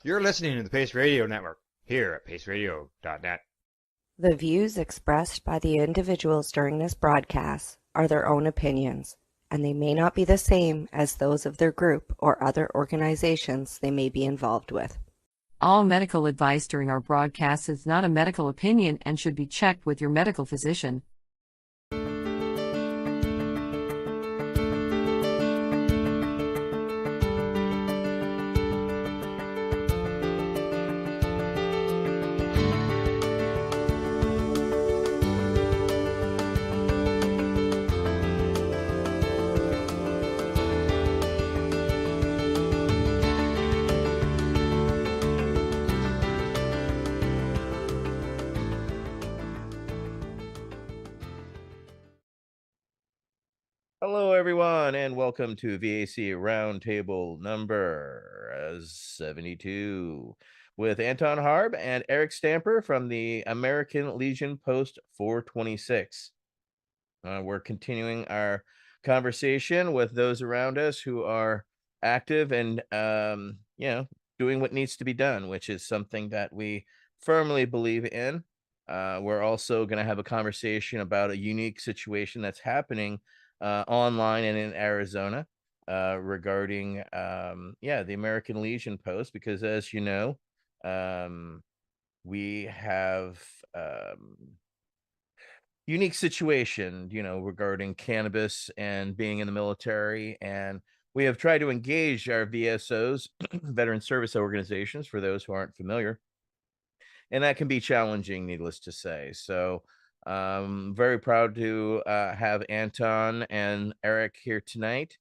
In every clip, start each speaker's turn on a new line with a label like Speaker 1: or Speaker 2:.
Speaker 1: You're listening to the Pace Radio Network here at paceradio.net.
Speaker 2: The views expressed by the individuals during this broadcast are their own opinions, and they may not be the same as those of their group or other organizations they may be involved with.
Speaker 3: All medical advice during our broadcast is not a medical opinion and should be checked with your medical physician.
Speaker 4: Hello, everyone, and welcome to VAC Roundtable number 72 with Anton Harb and Eryck Stamper from the American Legion Post 426. We're continuing our conversation with those around us who are active and, doing what needs to be done, which is something that we firmly believe in. We're also going to have a conversation about a unique situation that's happening online and in Arizona regarding the American Legion Post, because as you know, we have unique situation, regarding cannabis and being in the military, and we have tried to engage our VSOs, veteran service organizations, for those who aren't familiar, and that can be challenging, needless to say. So very proud to have Anton and Eryck here tonight.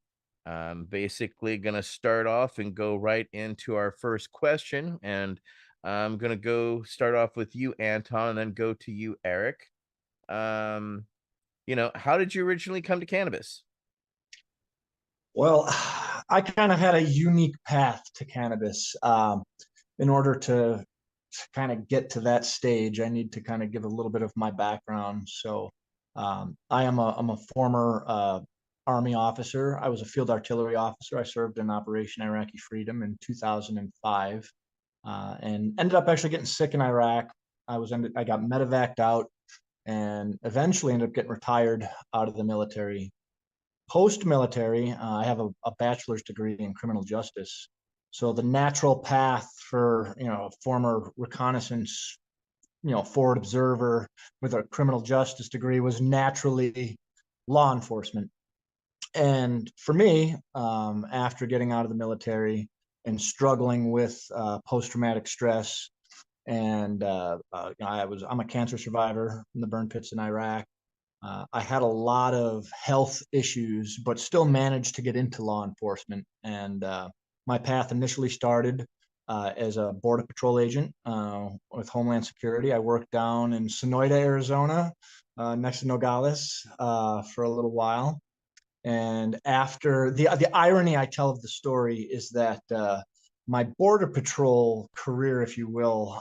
Speaker 4: Basically going to start off and go right into our first question, and I'm going to go start off with you, Anton, and then go to you, Eryck. How did you originally come to cannabis?
Speaker 5: Well, I kind of had a unique path to cannabis. In order to kind of get to that stage, I need to kind of give a little bit of my background. So I'm a former Army officer. I was a field artillery officer. I served in Operation Iraqi Freedom in 2005 and ended up actually getting sick in Iraq. I got medevaced out and eventually ended up getting retired out of the military. Post-military, I have a bachelor's degree in criminal justice. So the natural path for, a former reconnaissance, forward observer with a criminal justice degree was naturally law enforcement. And for me, after getting out of the military and struggling with post-traumatic stress, and I'm a cancer survivor from the burn pits in Iraq. I had a lot of health issues, but still managed to get into law enforcement. And my path initially started as a Border Patrol agent with Homeland Security. I worked down in Sonoyta, Arizona, next to Nogales, for a little while. And after the irony I tell of the story is that my Border Patrol career, if you will,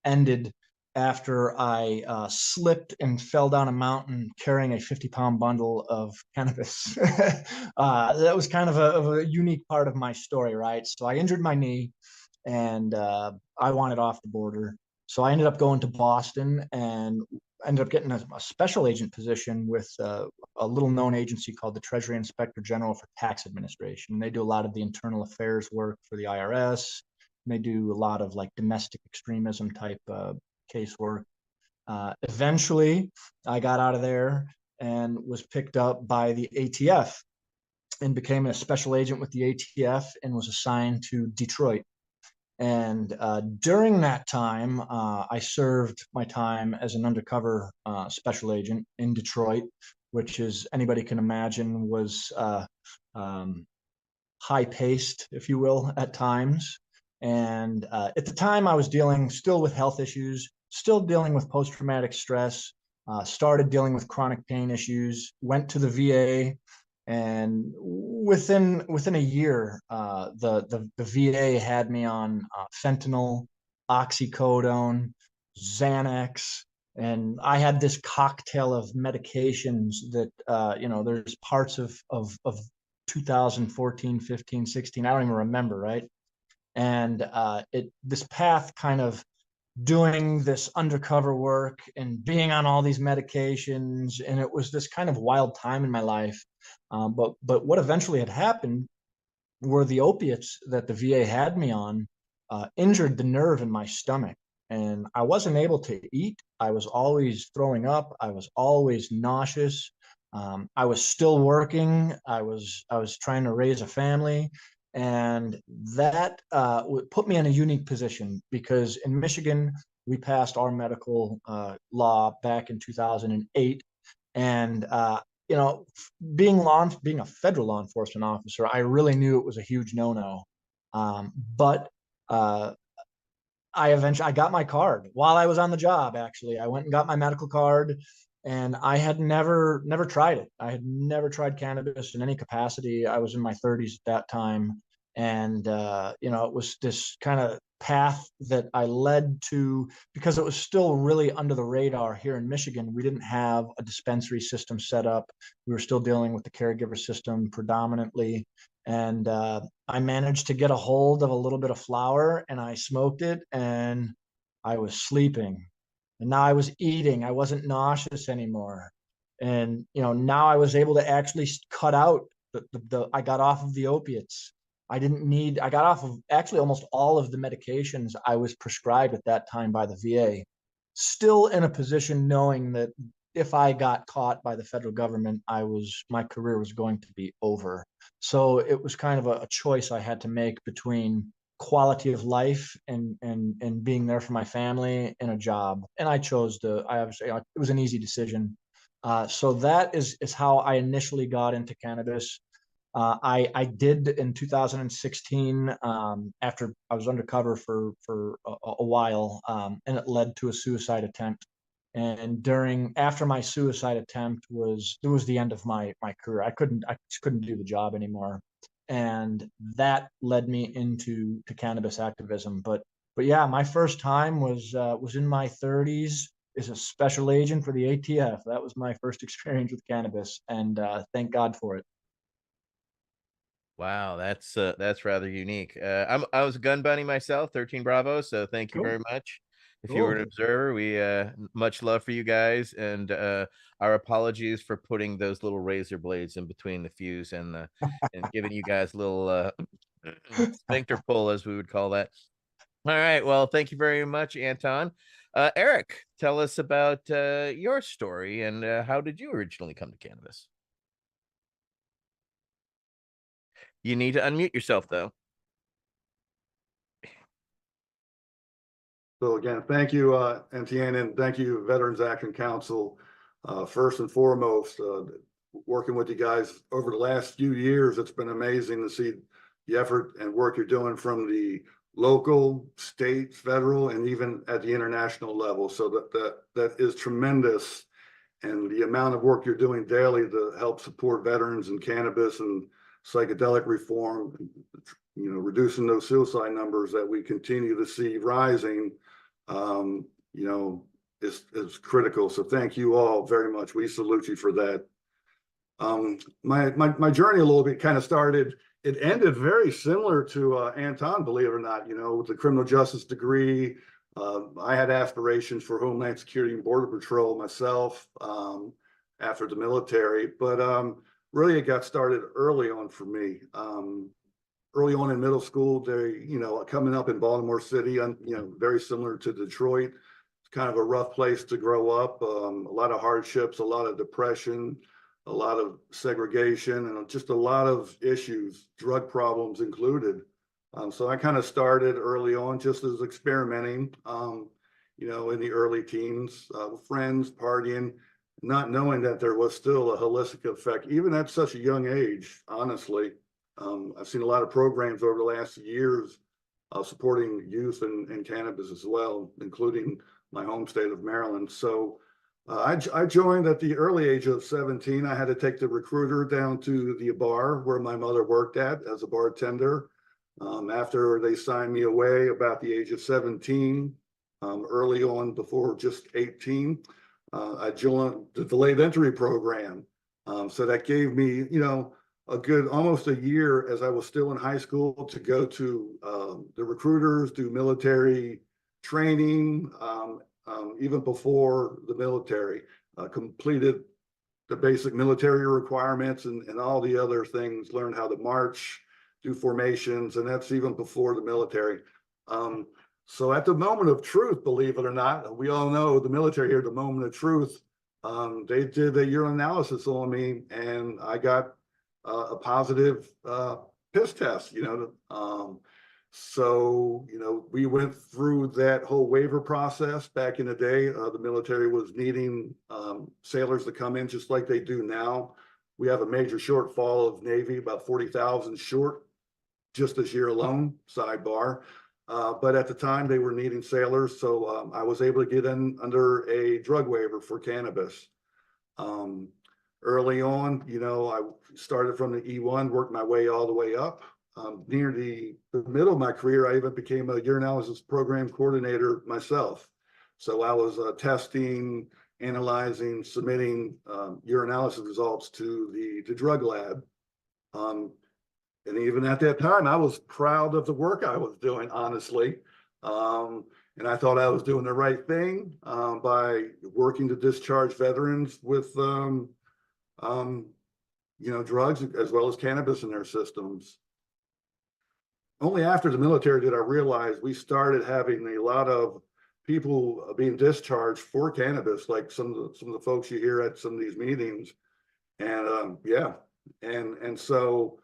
Speaker 5: ended after I slipped and fell down a mountain carrying a 50-pound bundle of cannabis. That was kind of a unique part of my story, right? So I injured my knee and I wanted off the border. So I ended up going to Boston and ended up getting a special agent position with a little known agency called the Treasury Inspector General for Tax Administration. And they do a lot of the internal affairs work for the IRS. And they do a lot of like domestic extremism type casework. Eventually, I got out of there and was picked up by the ATF and became a special agent with the ATF and was assigned to Detroit. And during that time, I served my time as an undercover special agent in Detroit, which, as anybody can imagine, was high-paced, if you will, at times. And at the time, I was dealing still with health issues, still dealing with post-traumatic stress, started dealing with chronic pain issues, went to the VA, and within a year, the VA had me on fentanyl, oxycodone, Xanax, and I had this cocktail of medications that there's parts of 2014, 15, 16, I don't even remember, right? And this path kind of doing this undercover work and being on all these medications, and it was this kind of wild time in my life. But what eventually had happened were the opiates that the VA had me on injured the nerve in my stomach, and I wasn't able to eat. I was always throwing up. I was always nauseous. I was still working. I was trying to raise a family, and that put me in a unique position because in Michigan we passed our medical law back in 2008, and being a federal law enforcement officer, I really knew it was a huge no-no. But uh, I got my card while I was on the job. Actually, I went and got my medical card, and I had never tried it. I had never tried cannabis in any capacity. I was in my 30s at that time, and it was this kind of path that I led to because it was still really under the radar here in Michigan. We didn't have a dispensary system set up. We were still dealing with the caregiver system predominantly, and I managed to get a hold of a little bit of flower and I smoked it, and I was sleeping, and now I was eating. I wasn't nauseous anymore. And now I was able to actually cut out I got off of the opiates. I got off of actually almost all of the medications I was prescribed at that time by the VA, still in a position knowing that if I got caught by the federal government, my career was going to be over. So it was kind of a choice I had to make between quality of life and being there for my family and a job. And I chose it was an easy decision. So that is how I initially got into cannabis. I did in 2016 after I was undercover for a while, and it led to a suicide attempt. And after my suicide attempt it was the end of my career. I just couldn't do the job anymore, and that led me into cannabis activism. But yeah, my first time was in my 30s as a special agent for the ATF. That was my first experience with cannabis, and thank God for it.
Speaker 4: Wow, that's rather unique. I was a gun bunny myself, 13 Bravo, so thank you
Speaker 5: Cool.
Speaker 4: very much. If you were
Speaker 5: Cool.
Speaker 4: an observer, we much love for you guys, and our apologies for putting those little razor blades in between the fuse and giving you guys a little sphincter pull, as we would call that. All right, well, thank you very much, Anton. Eryck, tell us about your story and how did you originally come to cannabis? You need to unmute yourself, though.
Speaker 6: So again, thank you, NTN, and thank you, Veterans Action Council. First and foremost, working with you guys over the last few years, it's been amazing to see the effort and work you're doing from the local, state, federal, and even at the international level. So that is tremendous. And the amount of work you're doing daily to help support veterans and cannabis and psychedelic reform, reducing those suicide numbers that we continue to see rising, is critical. So thank you all very much. We salute you for that. My journey a little bit kind of started, it ended very similar to Anton, believe it or not, with the criminal justice degree. I had aspirations for Homeland Security and Border Patrol myself after the military, but really it got started early on for me. Early on in middle school, coming up in Baltimore City, very similar to Detroit. It's kind of a rough place to grow up. A lot of hardships, a lot of depression, a lot of segregation, and just a lot of issues, drug problems included. So I kind of started early on just as experimenting, in the early teens, friends, partying, not knowing that there was still a holistic effect, even at such a young age, honestly. I've seen a lot of programs over the last years supporting youth and cannabis as well, including my home state of Maryland. So I joined at the early age of 17. I had to take the recruiter down to the bar where my mother worked at as a bartender. After they signed me away about the age of 17, early on before just 18, I joined the delayed entry program. So that gave me, a good almost a year as I was still in high school to go to the recruiters, do military training, even before the military, completed the basic military requirements and all the other things, learned how to march, do formations, and that's even before the military. So at the moment of truth, believe it or not, we all know the military here, the moment of truth, they did a urinalysis on me and I got a positive piss test, so, we went through that whole waiver process back in the day. The military was needing sailors to come in just like they do now. We have a major shortfall of Navy, about 40,000 short just this year alone, sidebar. But at the time they were needing sailors. So I was able to get in under a drug waiver for cannabis. Early on, I started from the E1, worked my way all the way up. Near the middle of my career, I even became a urinalysis program coordinator myself. So I was testing, analyzing, submitting urinalysis results to the drug lab. And even at that time, I was proud of the work I was doing, honestly. And I thought I was doing the right thing by working to discharge veterans with, drugs as well as cannabis in their systems. Only after the military did I realize we started having a lot of people being discharged for cannabis, like some of the folks you hear at some of these meetings. And so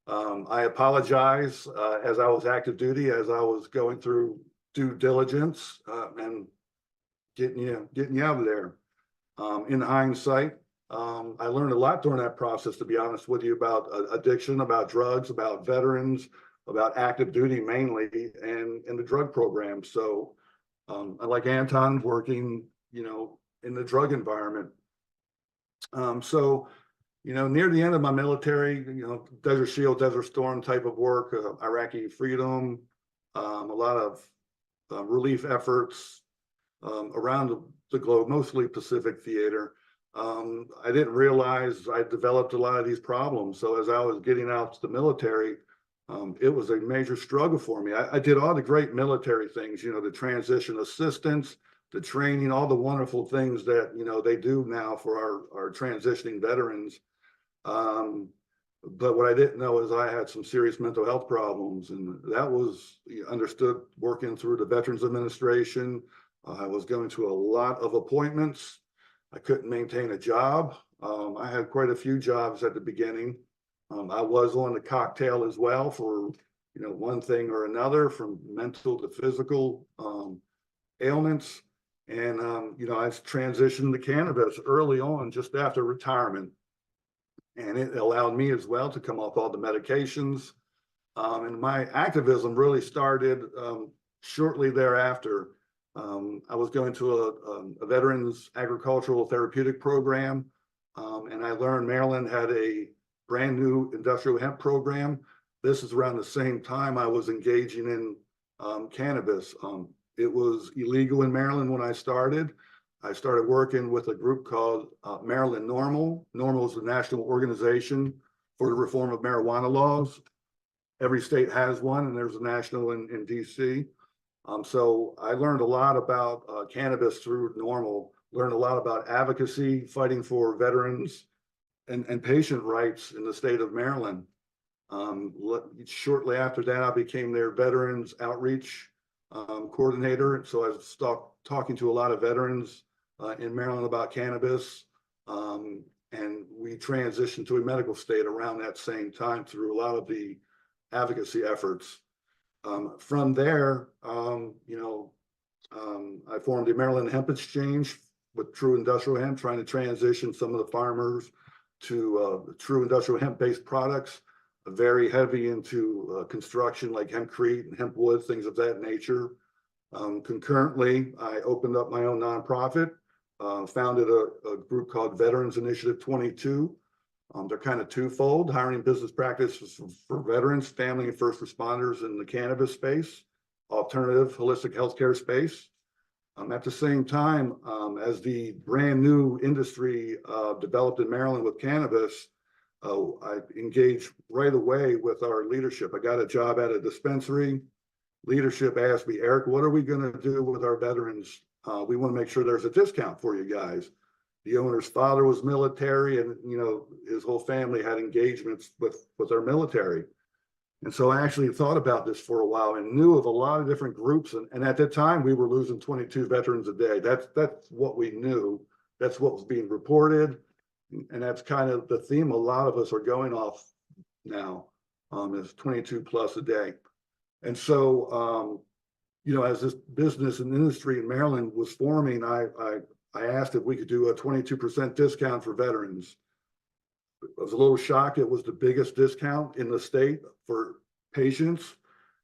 Speaker 6: I apologize as I was active duty, as I was going through due diligence and getting you out of there. In hindsight, I learned a lot during that process, to be honest with you, about addiction, about drugs, about veterans, about active duty mainly, and the drug program. So I like Anton working, in the drug environment. So near the end of my military, Desert Shield, Desert Storm type of work, Iraqi freedom, a lot of relief efforts around the globe, mostly Pacific theater. I didn't realize I developed a lot of these problems. So as I was getting out to the military, it was a major struggle for me. I did all the great military things, the transition assistance, the training, all the wonderful things that, they do now for our transitioning veterans. But what I didn't know is I had some serious mental health problems, and that was understood working through the Veterans Administration. I was going to a lot of appointments. I couldn't maintain a job. I had quite a few jobs at the beginning. I was on the cocktail as well for, one thing or another, from mental to physical ailments. And, I transitioned to cannabis early on, just after retirement. And it allowed me as well to come off all the medications. And my activism really started shortly thereafter. I was going to a veterans agricultural therapeutic program, and I learned Maryland had a brand new industrial hemp program. This is around the same time I was engaging in cannabis. It was illegal in Maryland when I started. I started working with a group called Maryland NORML. NORML is the national organization for the reform of marijuana laws. Every state has one, and there's a national in DC. So I learned a lot about cannabis through NORML, learned a lot about advocacy, fighting for veterans and patient rights in the state of Maryland. Shortly after that, I became their veterans outreach coordinator. So I was talking to a lot of veterans in Maryland about cannabis. And we transitioned to a medical state around that same time through a lot of the advocacy efforts. From there, I formed the Maryland Hemp Exchange with True Industrial Hemp, trying to transition some of the farmers to true industrial hemp-based products, very heavy into construction like hempcrete and hemp wood, things of that nature. Concurrently, I opened up my own nonprofit, founded a group called Veterans Initiative 22. They're kind of twofold: hiring business practices for veterans, family, and first responders in the cannabis space, alternative holistic healthcare space. At the same time, as the brand new industry developed in Maryland with cannabis, I engaged right away with our leadership. I got a job at a dispensary. Leadership asked me, Eryck, what are we going to do with our veterans? We want to make sure there's a discount for you guys. The owner's father was military, and his whole family had engagements with our military. And so I actually thought about this for a while and knew of a lot of different groups. And at that time, we were losing 22 veterans a day. That's what we knew. That's what was being reported. And that's kind of the theme a lot of us are going off now, is 22 plus a day. And so, as this business and industry in Maryland was forming, I asked if we could do a 22% discount for veterans. I was a little shocked. It was the biggest discount in the state for patients,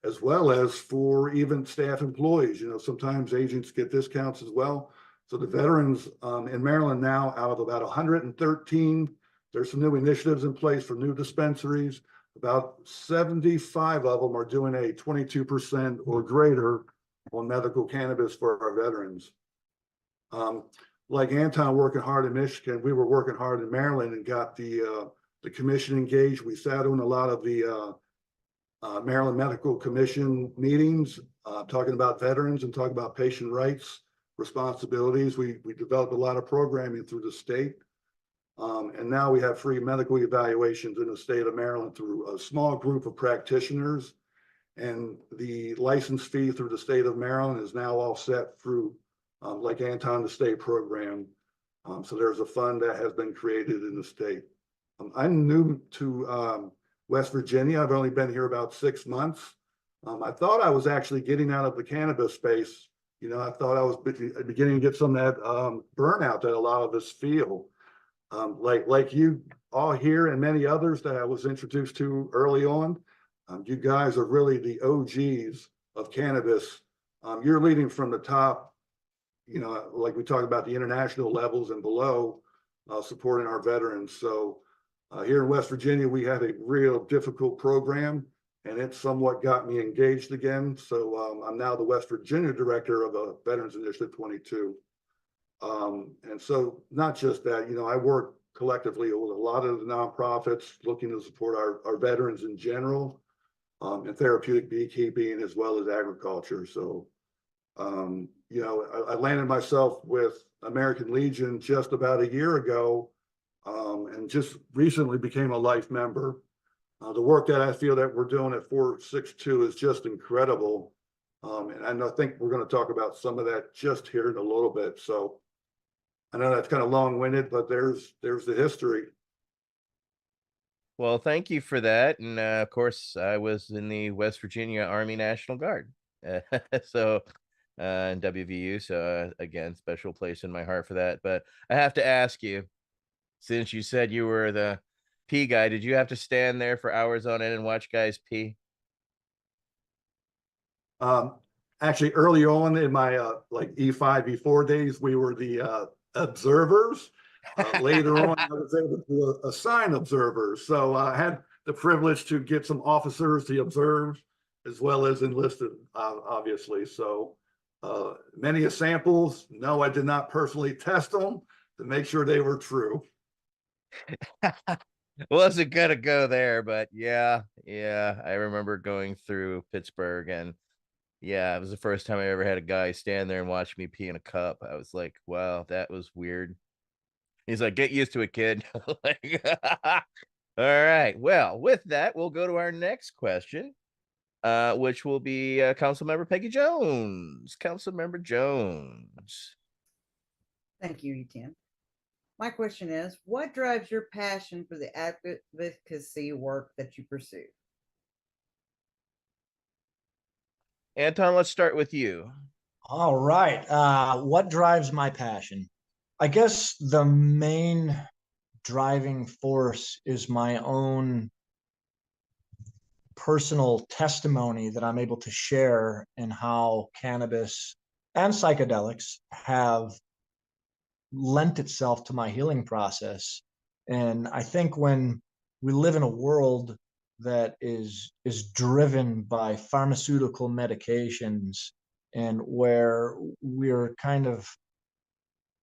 Speaker 6: as well as for even staff employees. Sometimes agents get discounts as well. So the veterans in Maryland now, out of about 113, there's some new initiatives in place for new dispensaries. About 75 of them are doing a 22% or greater on medical cannabis for our veterans. Like Anton working hard in Michigan, we were working hard in Maryland and got the commission engaged. We sat on a lot of the Maryland Medical Commission meetings, talking about veterans and talking about patient rights, responsibilities. We developed a lot of programming through the state. And now we have free medical evaluations in the state of Maryland through a small group of practitioners. And the license fee through the state of Maryland is now all set through like Anton, the state program. So there's a fund that has been created in the state. I'm new to West Virginia. I've only been here about 6 months. I thought I was actually getting out of the cannabis space. I thought I was beginning to get some of that burnout that a lot of us feel. Like you all here and many others that I was introduced to early on, you guys are really the OGs of cannabis. You're leading from the top, like we talk about the international levels and below, supporting our veterans. So here in West Virginia, we had a real difficult program, and it somewhat got me engaged again. So I'm now the West Virginia director of the Veterans Initiative 22. And so not just that, I work collectively with a lot of the nonprofits looking to support our veterans in general, and therapeutic beekeeping as well as agriculture. So, I landed myself with American Legion just about a year ago, and just recently became a life member. The work that I feel that we're doing at 462 is just incredible. And I think we're going to talk about some of that just here in a little bit. So I know that's kind of long-winded, but there's the history.
Speaker 4: Well, thank you for that. And of course, I was in the West Virginia Army National Guard. So in WVU. So again, special place in my heart for that. But I have to ask you, since you said you were the pee guy, did you have to stand there for hours on end and watch guys pee?
Speaker 6: Actually, early on in my like E5, E4 days, we were the observers. Later on, I was able to assign observers. So I had the privilege to get some officers to observe, as well as enlisted, obviously. So many samples. No, I did not personally test them to make sure they were true.
Speaker 4: Wasn't gonna go there, but yeah, I remember going through Pittsburgh, and yeah, it was the first time I ever had a guy stand there and watch me pee in a cup. I was like, wow, that was weird. He's like, get used to it, kid. Like, all right. Well, with that, we'll go to our next question, which will be Councilmember Peggy Jones. Councilmember Jones.
Speaker 7: Thank you, Etan. My question is, what drives your passion for the advocacy work that you pursue?
Speaker 4: Anton, let's start with you.
Speaker 5: All right. What drives my passion? I guess the main driving force is my own personal testimony that I'm able to share in how cannabis and psychedelics have lent itself to my healing process. And I think when we live in a world that is driven by pharmaceutical medications, and where we're kind of,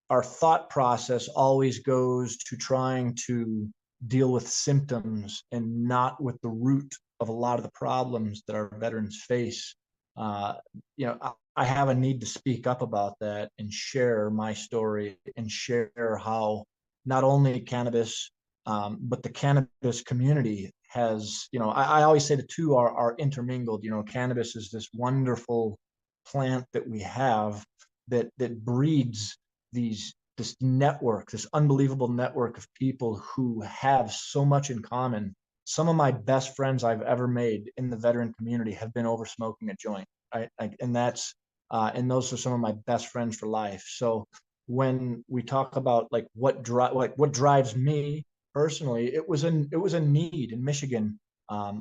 Speaker 5: our thought process always goes to trying to deal with symptoms and not with the root of a lot of the problems that our veterans face. You know, I have a need to speak up about that and share my story and share how not only cannabis, but the cannabis community has, you know, I always say the two are intermingled. You know, cannabis is this wonderful plant that we have that breeds this network, this unbelievable network of people who have so much in common. Some of my best friends I've ever made in the veteran community have been over smoking a joint, right? And that's and those are some of my best friends for life. So when we talk about like what drives me personally, it was a need in Michigan.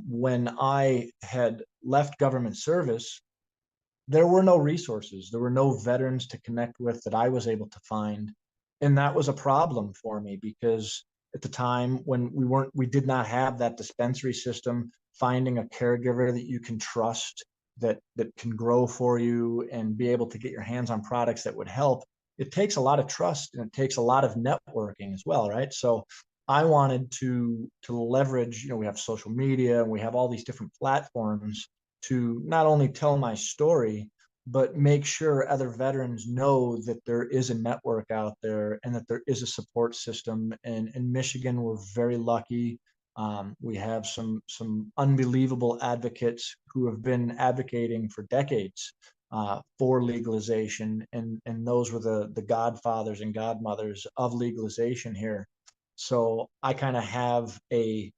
Speaker 5: When I had left government service, there were no resources. There were no veterans to connect with that I was able to find. And that was a problem for me because at the time when we did not have that dispensary system, finding a caregiver that you can trust, that can grow for you and be able to get your hands on products that would help, it takes a lot of trust and it takes a lot of networking as well, right? So I wanted to leverage, you know, we have social media and we have all these different platforms to not only tell my story, but make sure other veterans know that there is a network out there and that there is a support system. And in Michigan, we're very lucky. We have some unbelievable advocates who have been advocating for decades for legalization, and those were the godfathers and godmothers of legalization here. So I kind of have a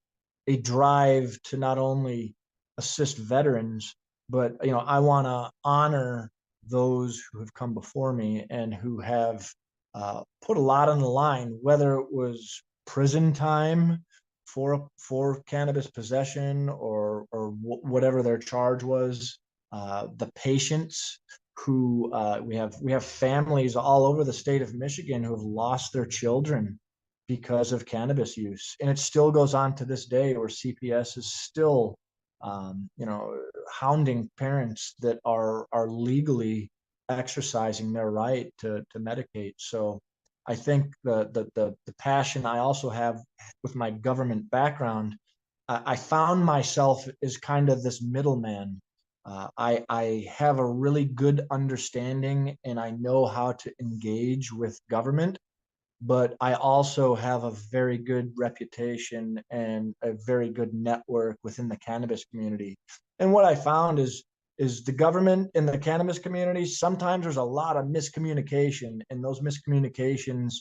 Speaker 5: drive to not only assist veterans, but you know, I want to honor those who have come before me and who have put a lot on the line, whether it was prison time for cannabis possession or whatever their charge was. The patients who we have families all over the state of Michigan who have lost their children because of cannabis use, and it still goes on to this day where CPS is still you know, hounding parents that are legally exercising their right to medicate. So I think the passion I also have with my government background, I found myself as kind of this middleman. I have a really good understanding and I know how to engage with government, but I also have a very good reputation and a very good network within the cannabis community. And what I found is the government and the cannabis community, sometimes there's a lot of miscommunication, and those miscommunications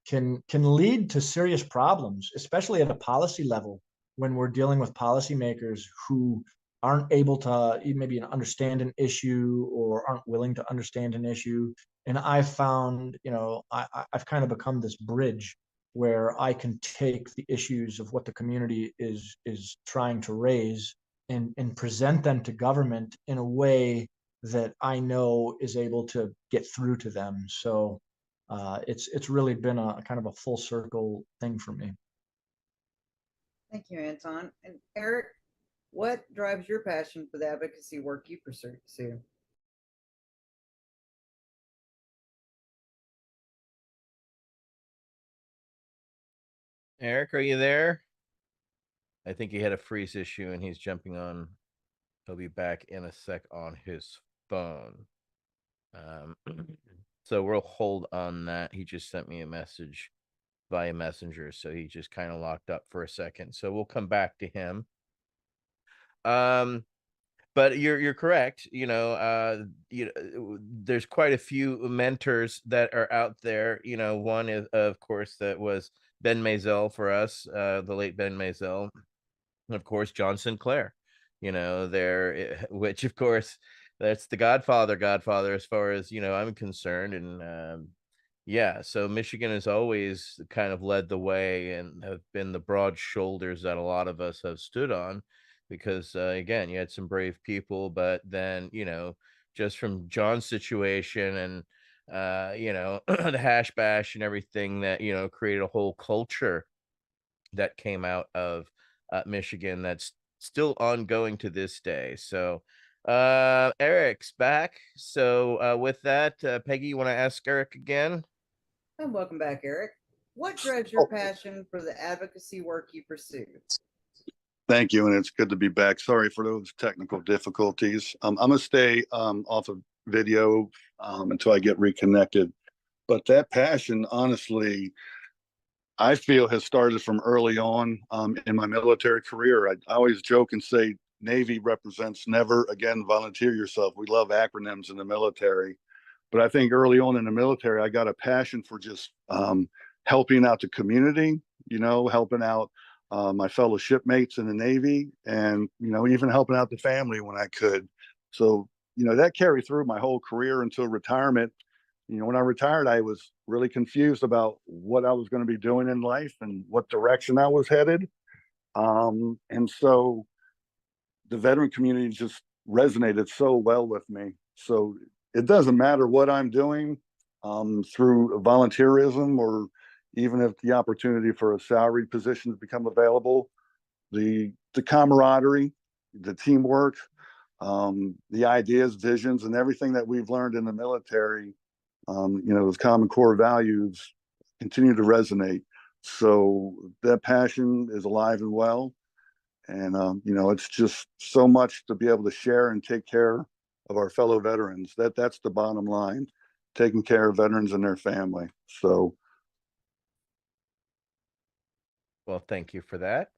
Speaker 5: can lead to serious problems, especially at a policy level when we're dealing with policymakers who aren't able to maybe understand an issue or aren't willing to understand an issue. And I've found, you know, I've kind of become this bridge where I can take the issues of what the community is trying to raise and present them to government in a way that I know is able to get through to them. So it's really been a kind of a full circle thing for me.
Speaker 7: Thank you, Anton. And Eryck, what drives your passion for the advocacy work you pursue?
Speaker 4: Eryck, are you there? I think he had a freeze issue and he's jumping on. He'll be back in a sec on his phone. So we'll hold on that. He just sent me a message via messenger, so he just kind of locked up for a second. So we'll come back to him. But you're correct. You know, there's quite a few mentors that are out there. You know, one is, of course, that was Ben Maisel for us, the late Ben Maisel, and of course John Sinclair. You know, there, which of course that's the Godfather, as far as you know I'm concerned, and yeah, so Michigan has always kind of led the way and have been the broad shoulders that a lot of us have stood on because, again, you had some brave people, but then, you know, just from John's situation and, you know, the hash bash and everything that, you know, created a whole culture that came out of Michigan that's still ongoing to this day. So, Eryck's back. So, with that, Peggy, you want to ask Eryck again?
Speaker 7: And welcome back, Eryck. What drives your passion for the advocacy work you pursue?
Speaker 6: Thank you, and it's good to be back. Sorry for those technical difficulties. I'm gonna stay off of video until I get reconnected. But that passion, honestly, I feel has started from early on in my military career. I always joke and say Navy represents never again volunteer yourself. We love acronyms in the military. But I think early on in the military, I got a passion for just helping out the community, helping out my fellow shipmates in the Navy, and, even helping out the family when I could. So, that carried through my whole career until retirement. When I retired, I was really confused about what I was going to be doing in life and what direction I was headed. And so the veteran community just resonated so well with me. So it doesn't matter what I'm doing through volunteerism, or even if the opportunity for a salaried position has become available, the camaraderie, the teamwork, the ideas, visions, and everything that we've learned in the military, those common core values continue to resonate. So that passion is alive and well. And, it's just so much to be able to share and take care of our fellow veterans. That's the bottom line, taking care of veterans and their family. So.
Speaker 4: Well, thank you for that.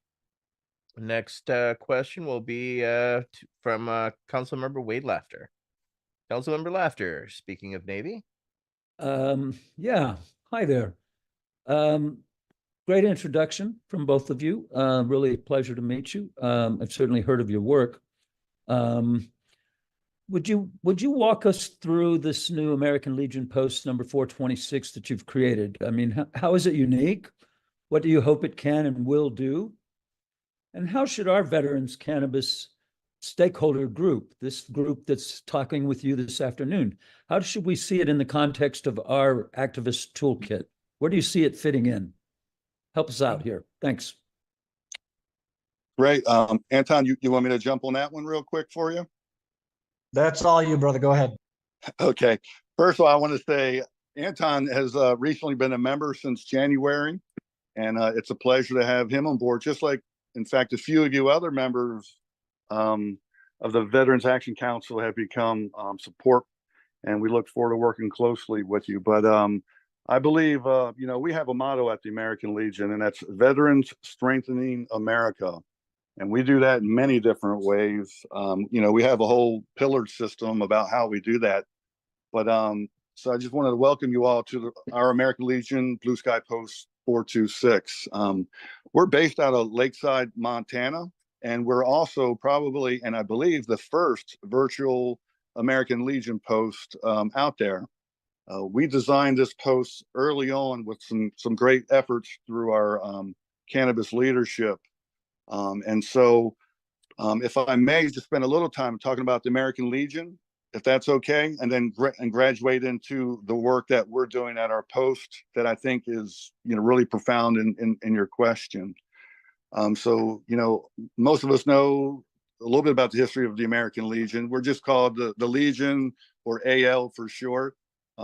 Speaker 4: Next question will be from Councilmember Wade Laughter. Councilmember Laughter, speaking of Navy.
Speaker 8: Yeah, hi there. Great introduction from both of you. Really a pleasure to meet you. I've certainly heard of your work. Would you walk us through this new American Legion Post number 426 that you've created? I mean, how is it unique? What do you hope it can and will do? And how should our veterans cannabis stakeholder group, this group that's talking with you this afternoon, how should we see it in the context of our activist toolkit? Where do you see it fitting in? Help us out here. Thanks.
Speaker 6: Great. Anton, you want me to jump on that one real quick for you?
Speaker 5: That's all you, brother. Go ahead.
Speaker 6: Okay. First of all, I want to say Anton has recently been a member since January, and it's a pleasure to have him on board, just like, in fact, a few of you other members of the Veterans Action Council have become support, and we look forward to working closely with you. But I believe, we have a motto at the American Legion, and that's Veterans Strengthening America. And we do that in many different ways. We have a whole pillared system about how we do that. But so I just wanted to welcome you all to our American Legion Blue Sky Post 426. We're based out of Lakeside, Montana, and we're also probably, and I believe, the first virtual American Legion post out there. We designed this post early on with some great efforts through our cannabis leadership. And so if I may just spend a little time talking about the American Legion, if that's okay, and then graduate into the work that we're doing at our post that I think is, really profound in your question. So, most of us know a little bit about the history of the American Legion. We're just called the Legion, or AL for short.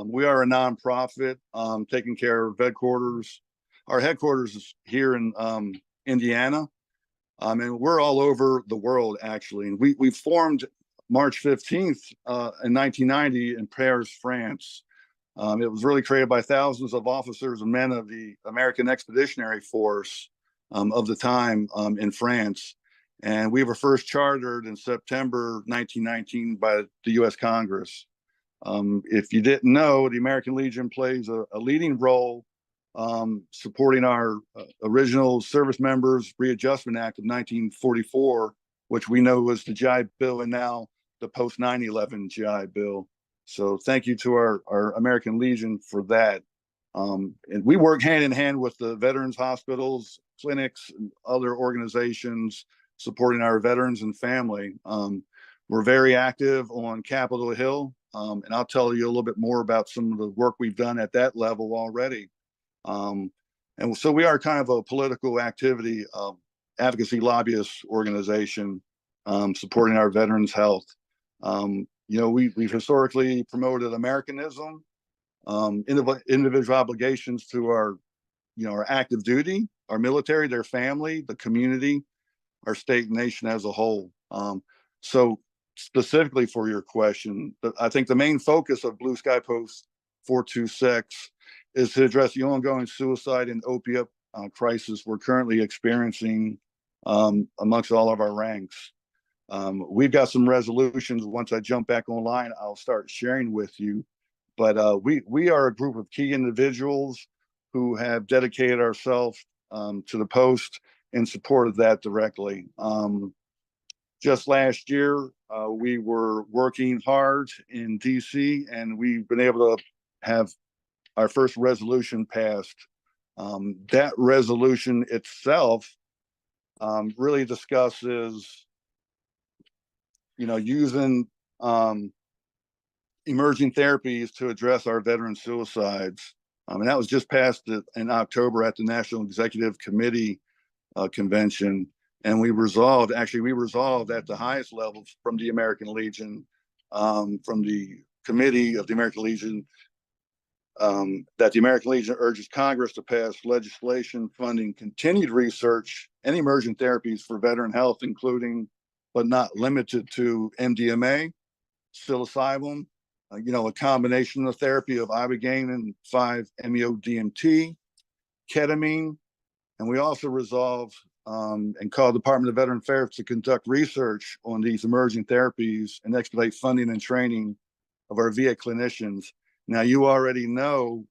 Speaker 6: We are a nonprofit taking care of headquarters. Our headquarters is here in Indiana. And we're all over the world, actually. And we formed March 15th in 1990 in Paris, France. It was really created by thousands of officers and men of the American Expeditionary Force of the time in France. And we were first chartered in September 1919 by the U.S. Congress. If you didn't know, the American Legion plays a leading role supporting our original Service Members Readjustment Act of 1944, which we know was the GI Bill, and now the post 9/11 GI Bill. So thank you to our American Legion for that. And we work hand in hand with the veterans hospitals, clinics, and other organizations supporting our veterans and family. We're very active on Capitol Hill, and I'll tell you a little bit more about some of the work we've done at that level already. And so we are kind of a political activity advocacy lobbyist organization supporting our veterans' health. We've historically promoted Americanism, individual obligations to our our active duty, our military, their family, the community, our state and nation as a whole. So specifically for your question, I think the main focus of Blue Sky Post 426 is to address the ongoing suicide and opiate crisis we're currently experiencing amongst all of our ranks. We've got some resolutions. Once I jump back online, I'll start sharing with you. But we are a group of key individuals who have dedicated ourselves to the post in support of that directly. Just last year, we were working hard in DC, and we've been able to have our first resolution passed. That resolution itself really discusses, using emerging therapies to address our veteran suicides. And that was just passed in October at the National Executive Committee convention. And we resolved at the highest levels from the American Legion, from the committee of the American Legion, that the American Legion urges Congress to pass legislation funding continued research and emerging therapies for veteran health, including, but not limited to, MDMA, psilocybin, a combination of therapy of ibogaine and 5-MeO-DMT, ketamine. And we also resolved and called the Department of Veteran Affairs to conduct research on these emerging therapies and expedite funding and training of our VA clinicians. Now, you already know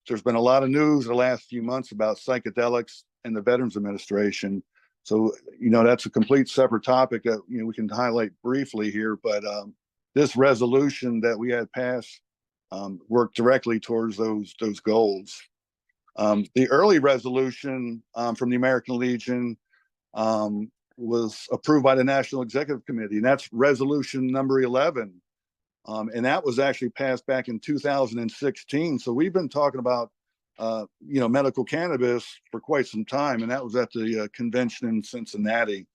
Speaker 6: there's been a lot of news the last few months about psychedelics and the Veterans Administration. So, that's a complete separate topic that, we can highlight briefly here. But this resolution that we had passed worked directly towards those goals. The early resolution from the American Legion was approved by the National Executive Committee, and that's resolution number 11. And that was actually passed back in 2016. So we've been talking about, medical cannabis for quite some time, and that was at the convention in Cincinnati.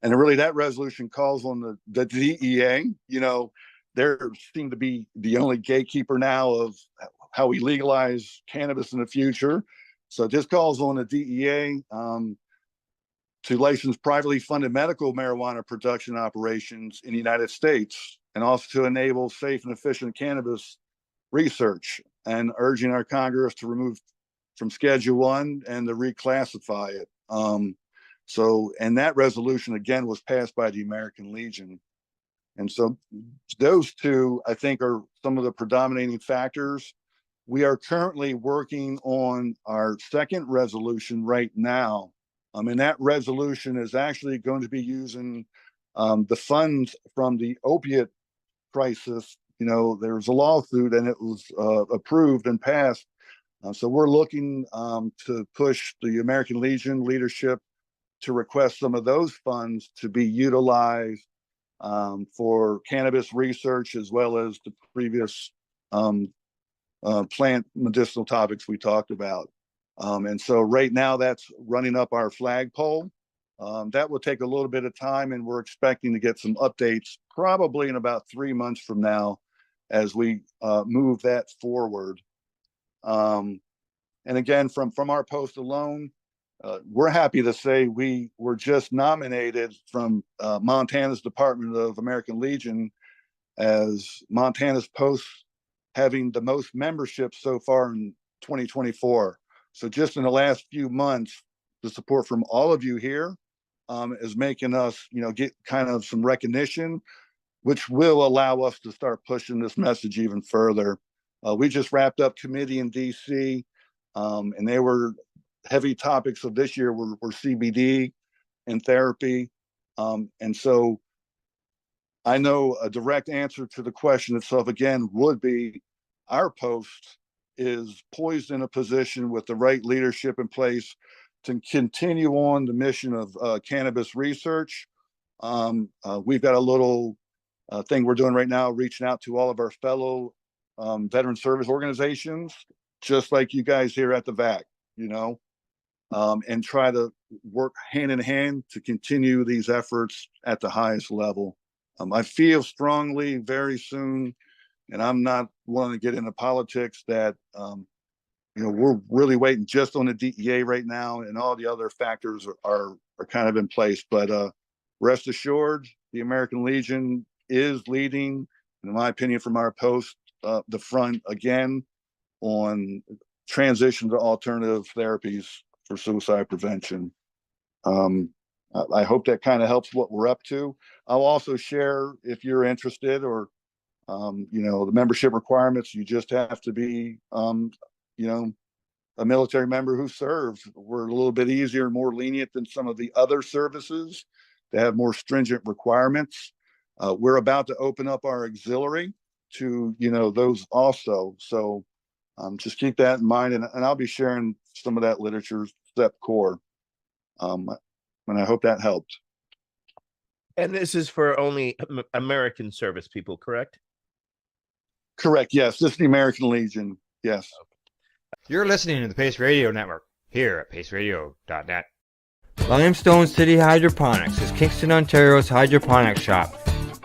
Speaker 6: And really, that resolution calls on the DEA. They seem to be the only gatekeeper now of how we legalize cannabis in the future. So it just calls on the DEA to license privately funded medical marijuana production operations in the United States, and also to enable safe and efficient cannabis research, and urging our Congress to remove from Schedule 1 and to reclassify it. And that resolution, again, was passed by the American Legion. And so those two, I think, are some of the predominating factors. We are currently working on our second resolution right now. And that resolution is actually going to be using the funds from the opiate crisis. There's a lawsuit, and it was approved and passed. So we're looking to push the American Legion leadership to request some of those funds to be utilized for cannabis research, as well as the previous plant medicinal topics we talked about. And so right now that's running up our flagpole. That will take a little bit of time, and we're expecting to get some updates probably in about 3 months from now as we move that forward. And again, from our post alone, we're happy to say we were just nominated from Montana's Department of American Legion as Montana's post having the most membership so far in 2024. So just in the last few months, the support from all of you here is making us, get kind of some recognition, which will allow us to start pushing this message even further. We just wrapped up committee in DC, and they were heavy topics of this year were CBD and therapy. And so I know a direct answer to the question itself, again, would be our post is poised in a position with the right leadership in place to continue on the mission of cannabis research. We've got a little thing we're doing right now, reaching out to all of our fellow veteran service organizations, just like you guys here at the VAC, and try to work hand in hand to continue these efforts at the highest level. I feel strongly very soon, and I'm not wanting to get into politics, that we're really waiting just on the DEA right now, and all the other factors are kind of in place. But rest assured, the American Legion is leading, in my opinion, from our post, the front again on transition to alternative therapies for suicide prevention. I hope that kind of helps what we're up to. I'll also share, if you're interested, or the membership requirements. You just have to be a military member who served. We're a little bit easier and more lenient than some of the other services that have more stringent requirements. We're about to open up our auxiliary to those also. So just keep that in mind, and I'll be sharing some of that literature, step core, and I hope that helped.
Speaker 4: And this is for only American service people, correct?
Speaker 6: Correct. Yes, this is the American Legion. Yes.
Speaker 1: You're listening to the Pace Radio Network here at paceradio.net.
Speaker 9: Limestone City Hydroponics is Kingston, Ontario's hydroponics shop.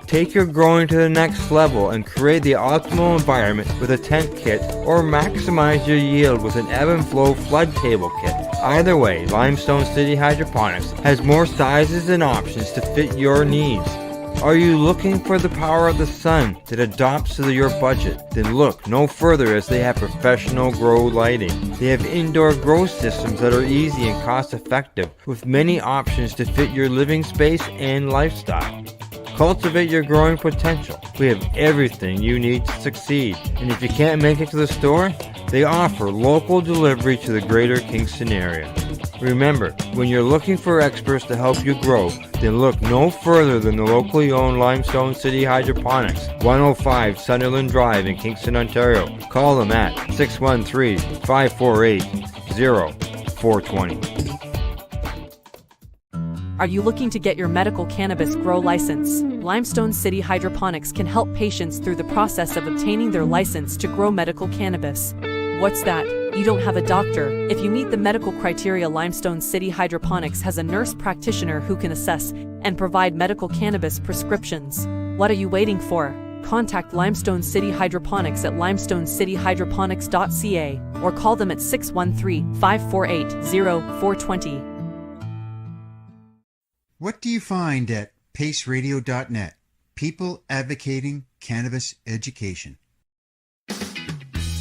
Speaker 9: Take your growing to the next level and create the optimal environment with a tent kit, or maximize your yield with an ebb and flow flood table kit. Either way, Limestone City Hydroponics has more sizes and options to fit your needs. Are you looking for the power of the sun that adapts to your budget? Then look no further, as they have professional grow lighting. They have indoor grow systems that are easy and cost effective, with many options to fit your living space and lifestyle. Cultivate your growing potential. We have everything you need to succeed. And if you can't make it to the store, they offer local delivery to the greater Kingston area. Remember, when you're looking for experts to help you grow, then look no further than the locally owned Limestone City Hydroponics, 105 Sunderland Drive in Kingston, Ontario. Call them at 613-548-0420.
Speaker 10: Are you looking to get your medical cannabis grow license? Limestone City Hydroponics can help patients through the process of obtaining their license to grow medical cannabis. What's that? You don't have a doctor. If you meet the medical criteria, Limestone City Hydroponics has a nurse practitioner who can assess and provide medical cannabis prescriptions. What are you waiting for? Contact Limestone City Hydroponics at limestonecityhydroponics.ca or call them at 613-548-0420.
Speaker 11: What do you find at paceradio.net? People advocating cannabis education.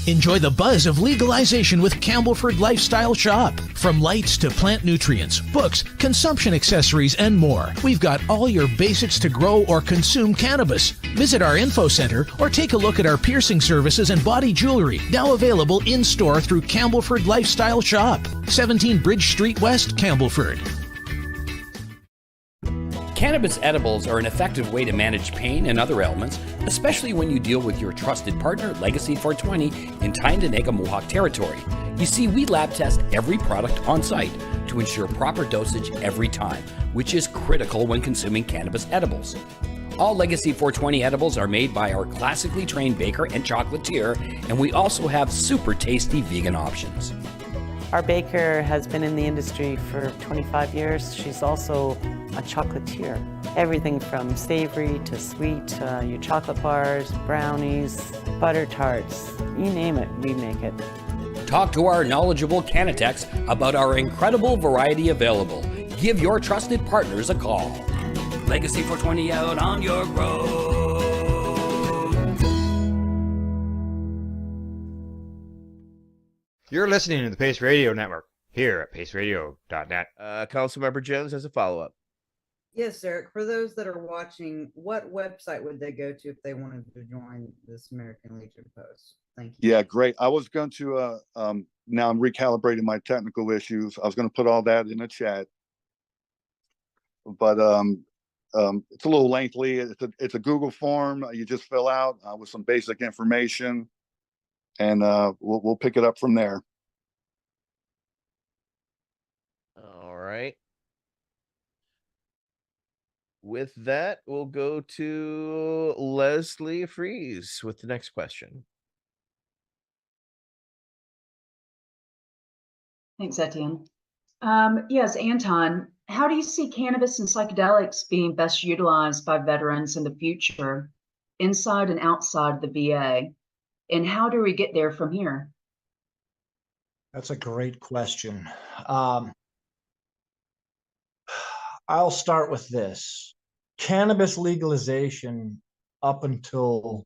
Speaker 12: Enjoy the buzz of legalization with Campbellford Lifestyle Shop. From lights to plant nutrients, books, consumption accessories, and more, we've got all your basics to grow or consume cannabis. Visit our info center or take a look at our piercing services and body jewelry, now available in-store through Campbellford Lifestyle Shop, 17 Bridge Street West, Campbellford.
Speaker 13: Cannabis edibles are an effective way to manage pain and other ailments, especially when you deal with your trusted partner, Legacy 420, in Tyendinaga Mohawk territory. You see, we lab test every product on site to ensure proper dosage every time, which is critical when consuming cannabis edibles. All Legacy 420 edibles are made by our classically trained baker and chocolatier, and we also have super tasty vegan options.
Speaker 14: Our baker has been in the industry for 25 years. She's also a chocolatier. Everything from savory to sweet, your chocolate bars, brownies, butter tarts, you name it, we make it.
Speaker 13: Talk to our knowledgeable Cannatex about our incredible variety available. Give your trusted partners a call. Legacy 420 out on your road.
Speaker 1: You're listening to the Pace Radio Network here at paceradio.net.
Speaker 4: Councilmember Jones has a follow-up.
Speaker 7: Yes, Eryck. For those that are watching, what website would they go to if they wanted to join this American Legion post? Thank you.
Speaker 6: Yeah, great. I was going to, now I'm recalibrating my technical issues. I was going to put all that in the chat, but it's a little lengthy. It's a Google form you just fill out with some basic information, and we'll pick it up from there.
Speaker 4: All right. With that, we'll go to Leslie Fries with the next question.
Speaker 15: Thanks, Etienne. Yes, Anton, how do you see cannabis and psychedelics being best utilized by veterans in the future, inside and outside the VA? And how do we get there from here?
Speaker 5: That's a great question. Um, I'll start with this. Cannabis legalization up until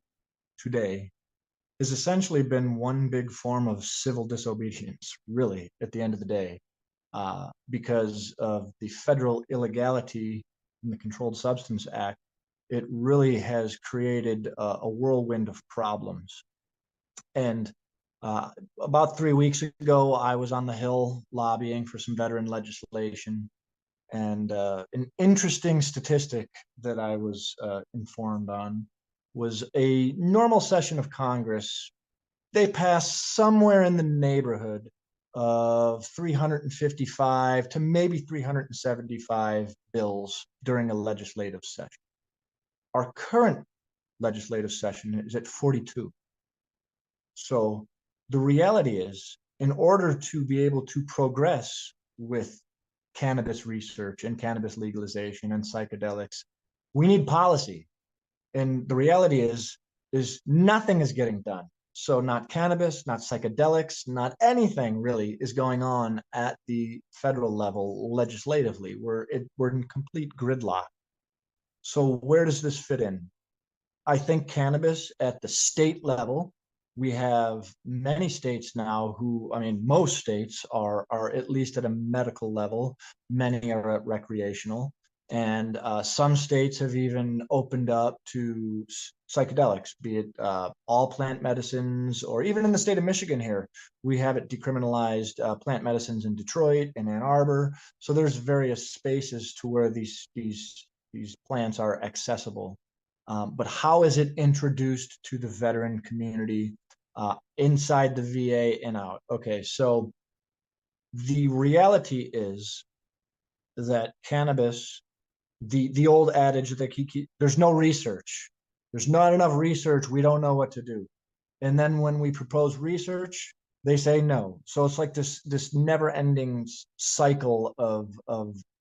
Speaker 5: today has essentially been one big form of civil disobedience, really, at the end of the day, because of the federal illegality in the Controlled Substance Act. It really has created a whirlwind of problems. And about 3 weeks ago, I was on the Hill lobbying for some veteran legislation. And an interesting statistic that I was informed on was a normal session of Congress. They passed somewhere in the neighborhood of 355 to maybe 375 bills during a legislative session. Our current legislative session is at 42. So the reality is, in order to be able to progress with cannabis research and cannabis legalization and psychedelics, we need policy. And the reality is nothing is getting done. So not cannabis, not psychedelics, not anything really is going on at the federal level legislatively. We're in complete gridlock. So where does this fit in? I think cannabis at the state level, we have many states now who, I mean, most states are at least at a medical level. Many are at recreational. And some states have even opened up to psychedelics, be it all plant medicines, or even in the state of Michigan here, we have it decriminalized plant medicines in Detroit and Ann Arbor. So there's various spaces to where these plants are accessible. But how is it introduced to the veteran community inside the VA and out? Okay, so the reality is that cannabis, the old adage that there's no research, there's not enough research, we don't know what to do. And then when we propose research, they say no. So it's like this never-ending cycle of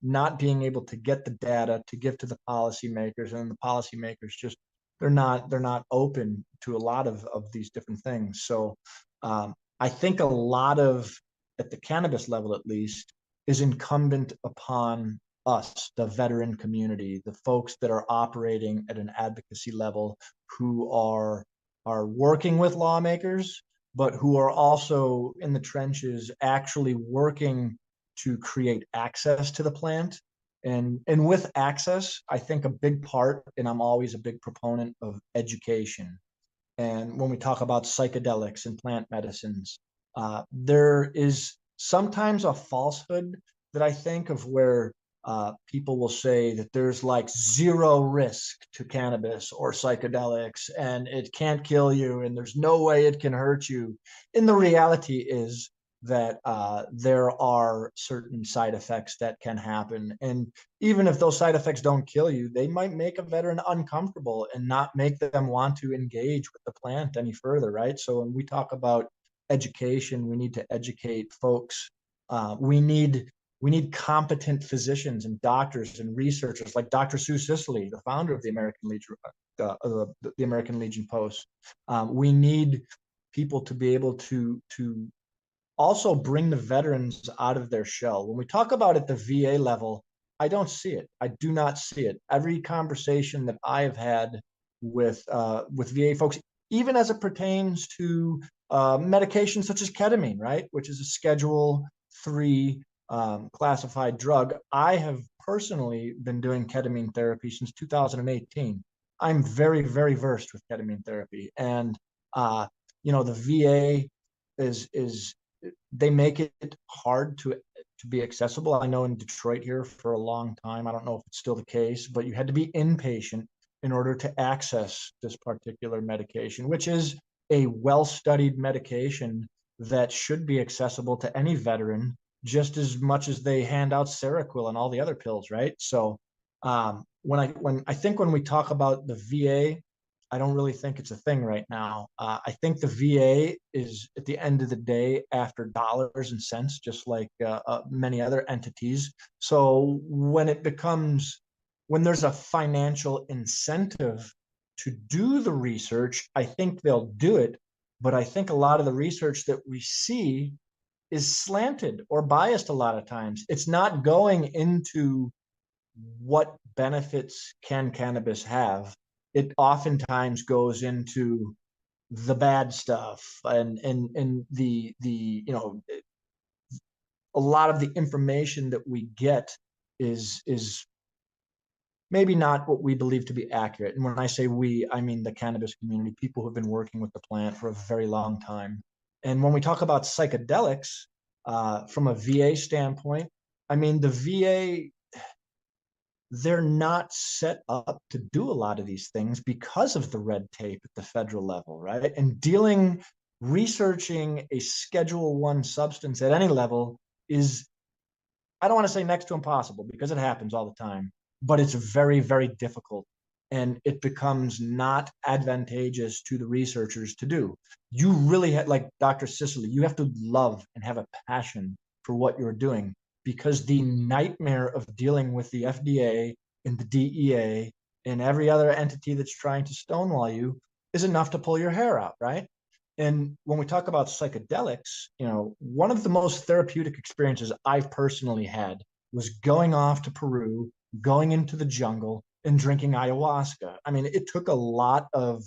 Speaker 5: not being able to get the data to give to the policymakers, and the policymakers just they're not open to a lot of these different things. So I think a lot of, at the cannabis level at least, is incumbent upon us, the veteran community, the folks that are operating at an advocacy level, who are working with lawmakers, but who are also in the trenches actually working to create access to the plant. And with access, I think a big part, and I'm always a big proponent of education. And when we talk about psychedelics and plant medicines, there is sometimes a falsehood that I think of, where people will say that there's like zero risk to cannabis or psychedelics and it can't kill you and there's no way it can hurt you. And the reality is that there are certain side effects that can happen. And even if those side effects don't kill you, they might make a veteran uncomfortable and not make them want to engage with the plant any further, right? So when we talk about education, we need to educate folks. We need competent physicians and doctors and researchers like Dr. Sue Sisley, the founder of the American Legion, the American Legion Post. We need people to be able to also bring the veterans out of their shell. When we talk about at the VA level, I don't see it. I do not see it. Every conversation that I have had with VA folks, even as it pertains to medications such as ketamine, right, which is a Schedule III classified drug. I have personally been doing ketamine therapy since 2018. I'm very, very versed with ketamine therapy, and the VA is they make it hard to be accessible. I know in Detroit here for a long time, I don't know if it's still the case, but you had to be inpatient in order to access this particular medication, which is a well-studied medication that should be accessible to any veteran just as much as they hand out Seroquel and all the other pills, right? So when we talk about the VA, I don't really think it's a thing right now. I think the VA is, at the end of the day, after dollars and cents, just like many other entities. So when there's a financial incentive to do the research, I think they'll do it. But I think a lot of the research that we see is slanted or biased a lot of times. It's not going into what benefits can cannabis have. It oftentimes goes into the bad stuff and the a lot of the information that we get is maybe not what we believe to be accurate. And when I say we, I mean the cannabis community, people who've been working with the plant for a very long time. And when we talk about psychedelics, from a VA standpoint, I mean, the VA, they're not set up to do a lot of these things because of the red tape at the federal level, right? And researching a Schedule 1 substance at any level is, I don't want to say next to impossible because it happens all the time, but it's very, very difficult. And it becomes not advantageous to the researchers to do. You really have, like Dr. Sicily, you have to love and have a passion for what you're doing, because the nightmare of dealing with the FDA and the DEA and every other entity that's trying to stonewall you is enough to pull your hair out, right? And when we talk about psychedelics, one of the most therapeutic experiences I've personally had was going off to Peru, going into the jungle and drinking ayahuasca. I mean, it took a lot of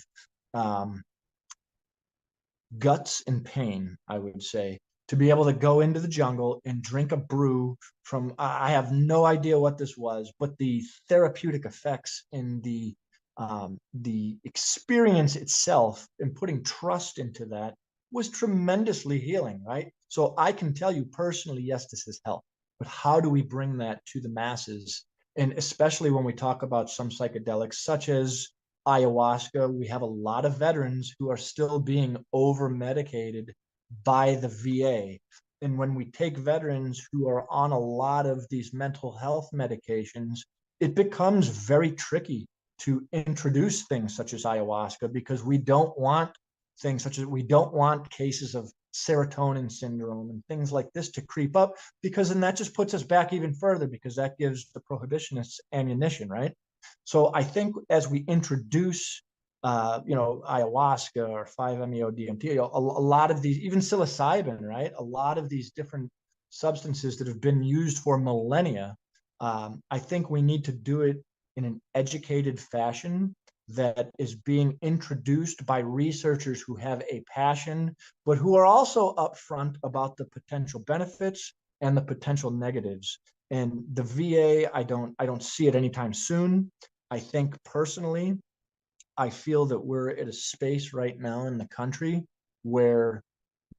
Speaker 5: guts and pain, I would say, to be able to go into the jungle and drink a brew from, I have no idea what this was, but the therapeutic effects in the experience itself and putting trust into that was tremendously healing, right? So I can tell you personally, yes, this has helped, but how do we bring that to the masses? And especially when we talk about some psychedelics, such as ayahuasca, we have a lot of veterans who are still being over medicated by the VA. And when we take veterans who are on a lot of these mental health medications, it becomes very tricky to introduce things such as ayahuasca, because we don't want cases of serotonin syndrome and things like this to creep up, because then that just puts us back even further, because that gives the prohibitionists ammunition, right? So I think as we introduce ayahuasca or 5-MeO-DMT, a lot of these, even psilocybin, right? A lot of these different substances that have been used for millennia, I think we need to do it in an educated fashion that is being introduced by researchers who have a passion, but who are also upfront about the potential benefits and the potential negatives. And the VA, I don't see it anytime soon. I think personally, I feel that we're at a space right now in the country where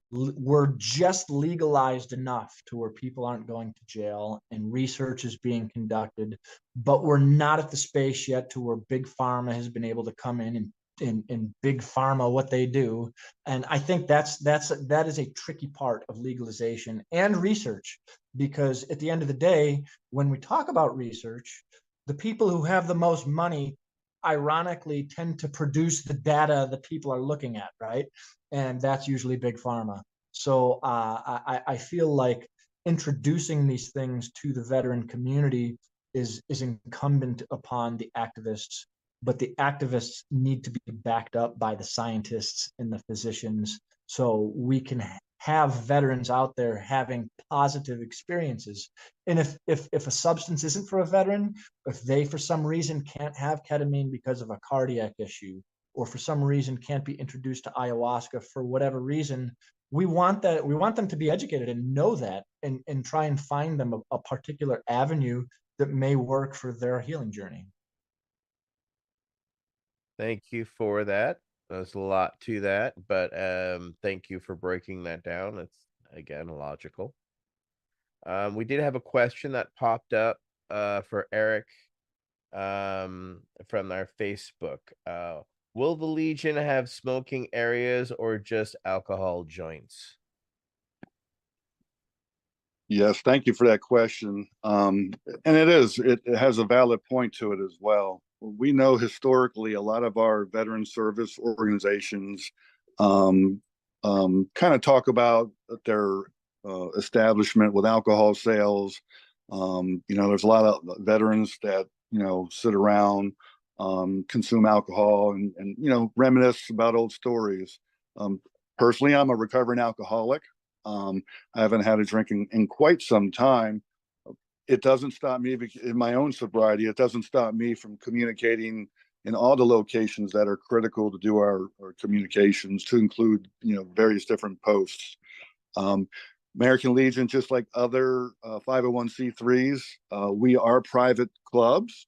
Speaker 5: we're just legalized enough to where people aren't going to jail and research is being conducted, but we're not at the space yet to where big pharma has been able to come in and big pharma what they do. And I think that is a tricky part of legalization and research, because at the end of the day, when we talk about research, the people who have the most money ironically tend to produce the data that people are looking at, right? And that's usually big pharma. So I feel like introducing these things to the veteran community is incumbent upon the activists, but the activists need to be backed up by the scientists and the physicians, so we can have veterans out there having positive experiences. And if a substance isn't for a veteran, if they for some reason can't have ketamine because of a cardiac issue, or for some reason can't be introduced to ayahuasca for whatever reason, we want them to be educated and know that, and try and find them a particular avenue that may work for their healing journey.
Speaker 4: Thank you for that. There's a lot to that, but thank you for breaking that down. It's, again, logical. We did have a question that popped up for Eryck from our Facebook. Will the Legion have smoking areas or just alcohol joints?
Speaker 6: Yes, thank you for that question. And it has a valid point to it as well. We know historically a lot of our veteran service organizations kind of talk about their establishment with alcohol sales. There's a lot of veterans that, sit around, consume alcohol and reminisce about old stories. Personally, I'm a recovering alcoholic. I haven't had a drink in quite some time. It doesn't stop me in my own sobriety. It doesn't stop me from communicating in all the locations that are critical to do our communications, to include, various different posts. American Legion, just like other 501c3s, we are private clubs.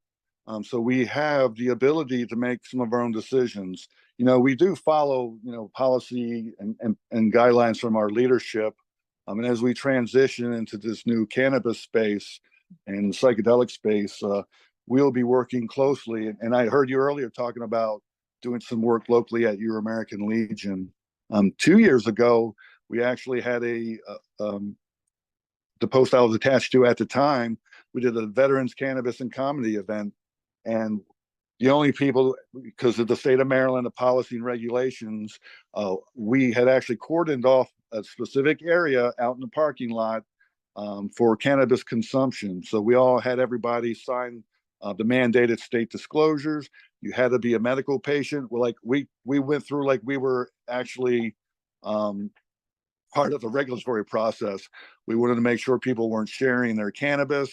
Speaker 6: So we have the ability to make some of our own decisions. We do follow, policy and guidelines from our leadership. And as we transition into this new cannabis space and psychedelic space, we'll be working closely. And I heard you earlier talking about doing some work locally at your American Legion. 2 years ago, we actually had the post I was attached to at the time, we did a Veterans Cannabis and Comedy event. And the only people, because of the state of Maryland, the policy and regulations, we had actually cordoned off a specific area out in the parking lot for cannabis consumption. So we all had everybody sign the mandated state disclosures. You had to be a medical patient. We went through like we were actually part of the regulatory process. We wanted to make sure people weren't sharing their cannabis.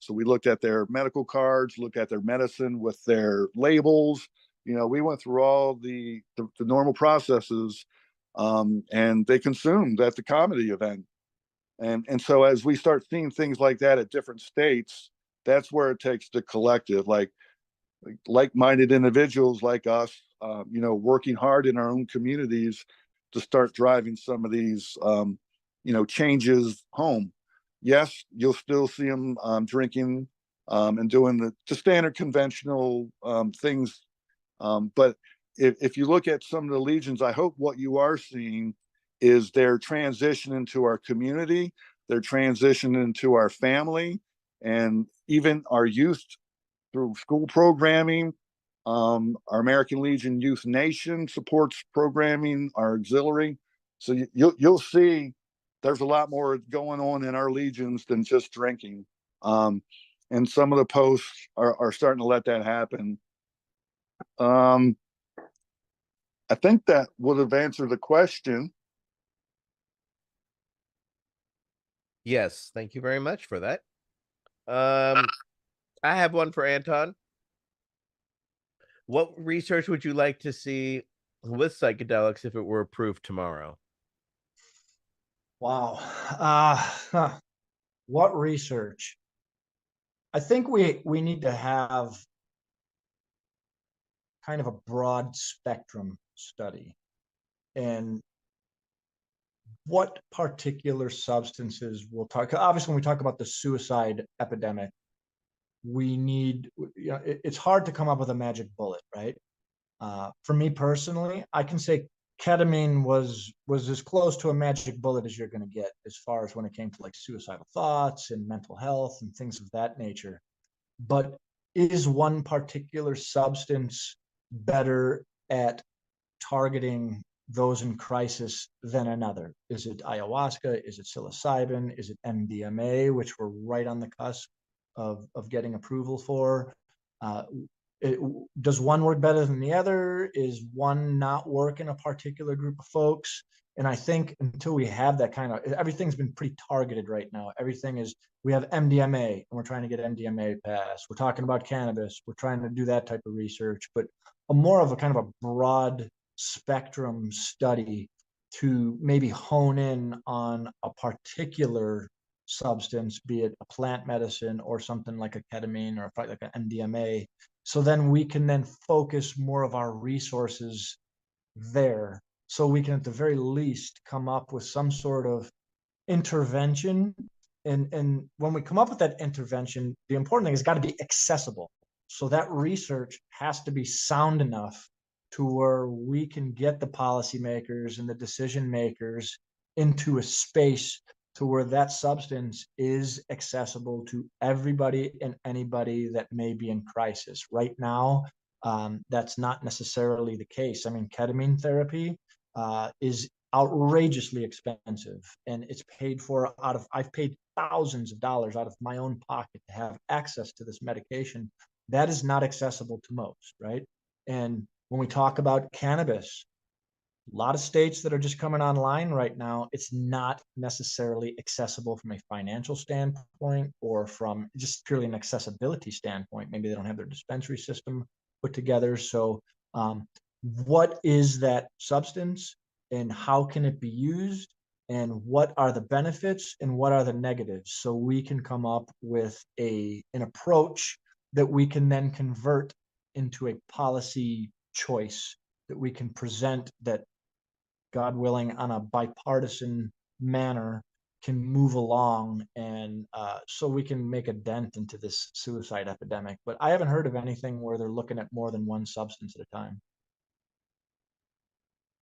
Speaker 6: So we looked at their medical cards, looked at their medicine with their labels. We went through all the normal processes, and they consumed at the comedy event. And so as we start seeing things like that at different states, that's where it takes the collective, like-minded individuals like us, working hard in our own communities to start driving some of these, changes home. Yes, you'll still see them drinking and doing the standard conventional things. But if you look at some of the legions, I hope what you are seeing is their transition into our community, their transition into our family, and even our youth through school programming. Our American Legion Youth Nation supports programming, our auxiliary. So you'll see there's a lot more going on in our legions than just drinking. And some of the posts are starting to let that happen. I think that would have answered the question.
Speaker 4: Yes, thank you very much for that. I have one for Anton. What research would you like to see with psychedelics if it were approved tomorrow?
Speaker 5: Wow. What research? I think we need to have kind of a broad spectrum study. And what particular substances we'll talk, obviously when we talk about the suicide epidemic, we need, it's hard to come up with a magic bullet, right? For me personally, I can say ketamine was as close to a magic bullet as you're going to get as far as when it came to like suicidal thoughts and mental health and things of that nature. But is one particular substance better at targeting those in crisis than another? Is it ayahuasca? Is it psilocybin? Is it MDMA, which we're right on the cusp of getting approval for? Does one work better than the other? Is one not work in a particular group of folks? And I think until we have that kind of, everything's been pretty targeted right now. Everything is, we have MDMA and we're trying to get MDMA passed. We're talking about cannabis. We're trying to do that type of research, but a more of a kind of a broad spectrum study to maybe hone in on a particular substance, be it a plant medicine or something like a ketamine or like an MDMA. So then we can then focus more of our resources there. So we can at the very least come up with some sort of intervention. And when we come up with that intervention, the important thing is got to be accessible. So that research has to be sound enough to where we can get the policymakers and the decision makers into a space to where that substance is accessible to everybody and anybody that may be in crisis. Right now, that's not necessarily the case. I mean, ketamine therapy is outrageously expensive, and it's paid for I've paid thousands of dollars out of my own pocket to have access to this medication. That is not accessible to most, right? And when we talk about cannabis, A lot of states that are just coming online right now, it's not necessarily accessible from a financial standpoint or from just purely an accessibility standpoint. Maybe they don't have their dispensary system put together. So what is that substance and how can it be used? And what are the benefits and what are the negatives? So we can come up with an approach that we can then convert into a policy choice that we can present that, God willing, on a bipartisan manner can move along and so we can make a dent into this suicide epidemic. But I haven't heard of anything where they're looking at more than one substance at a time.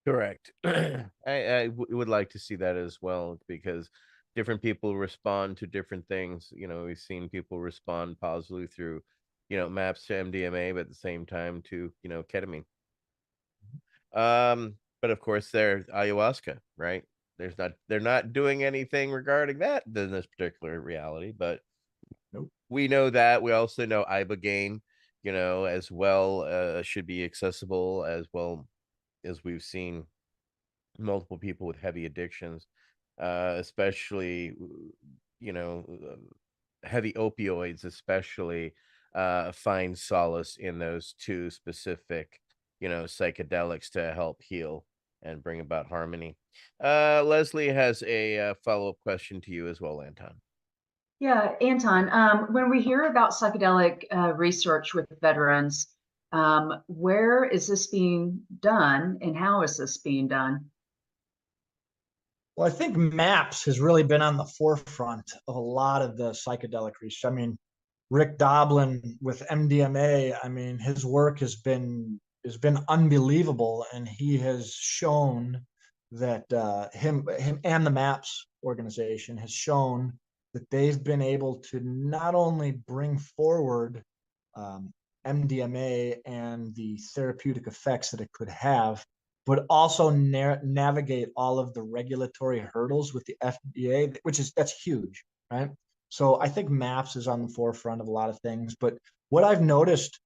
Speaker 4: Correct. I would like to see that as well, because different people respond to different things. You know, we've seen people respond positively through, MAPS to MDMA, but at the same time to, ketamine. But of course, there's ayahuasca, right? They're not doing anything regarding that in this particular reality, but
Speaker 5: nope.
Speaker 4: We know that. We also know ibogaine, as well, should be accessible, as well as we've seen multiple people with heavy addictions, especially, heavy opioids, especially, find solace in those two specific, psychedelics to help heal and bring about harmony. Leslie has a follow-up question to you as well, Anton.
Speaker 15: Yeah, Anton, when we hear about psychedelic research with veterans, where is this being done and how is this being done?
Speaker 5: Well, I think MAPS has really been on the forefront of a lot of the psychedelic research. I mean, Rick Doblin with MDMA, I mean, his work has been unbelievable, and he has shown that him and the MAPS organization has shown that they've been able to not only bring forward MDMA and the therapeutic effects that it could have, but also navigate all of the regulatory hurdles with the FDA, that's huge, right? So I think MAPS is on the forefront of a lot of things. But what I've noticed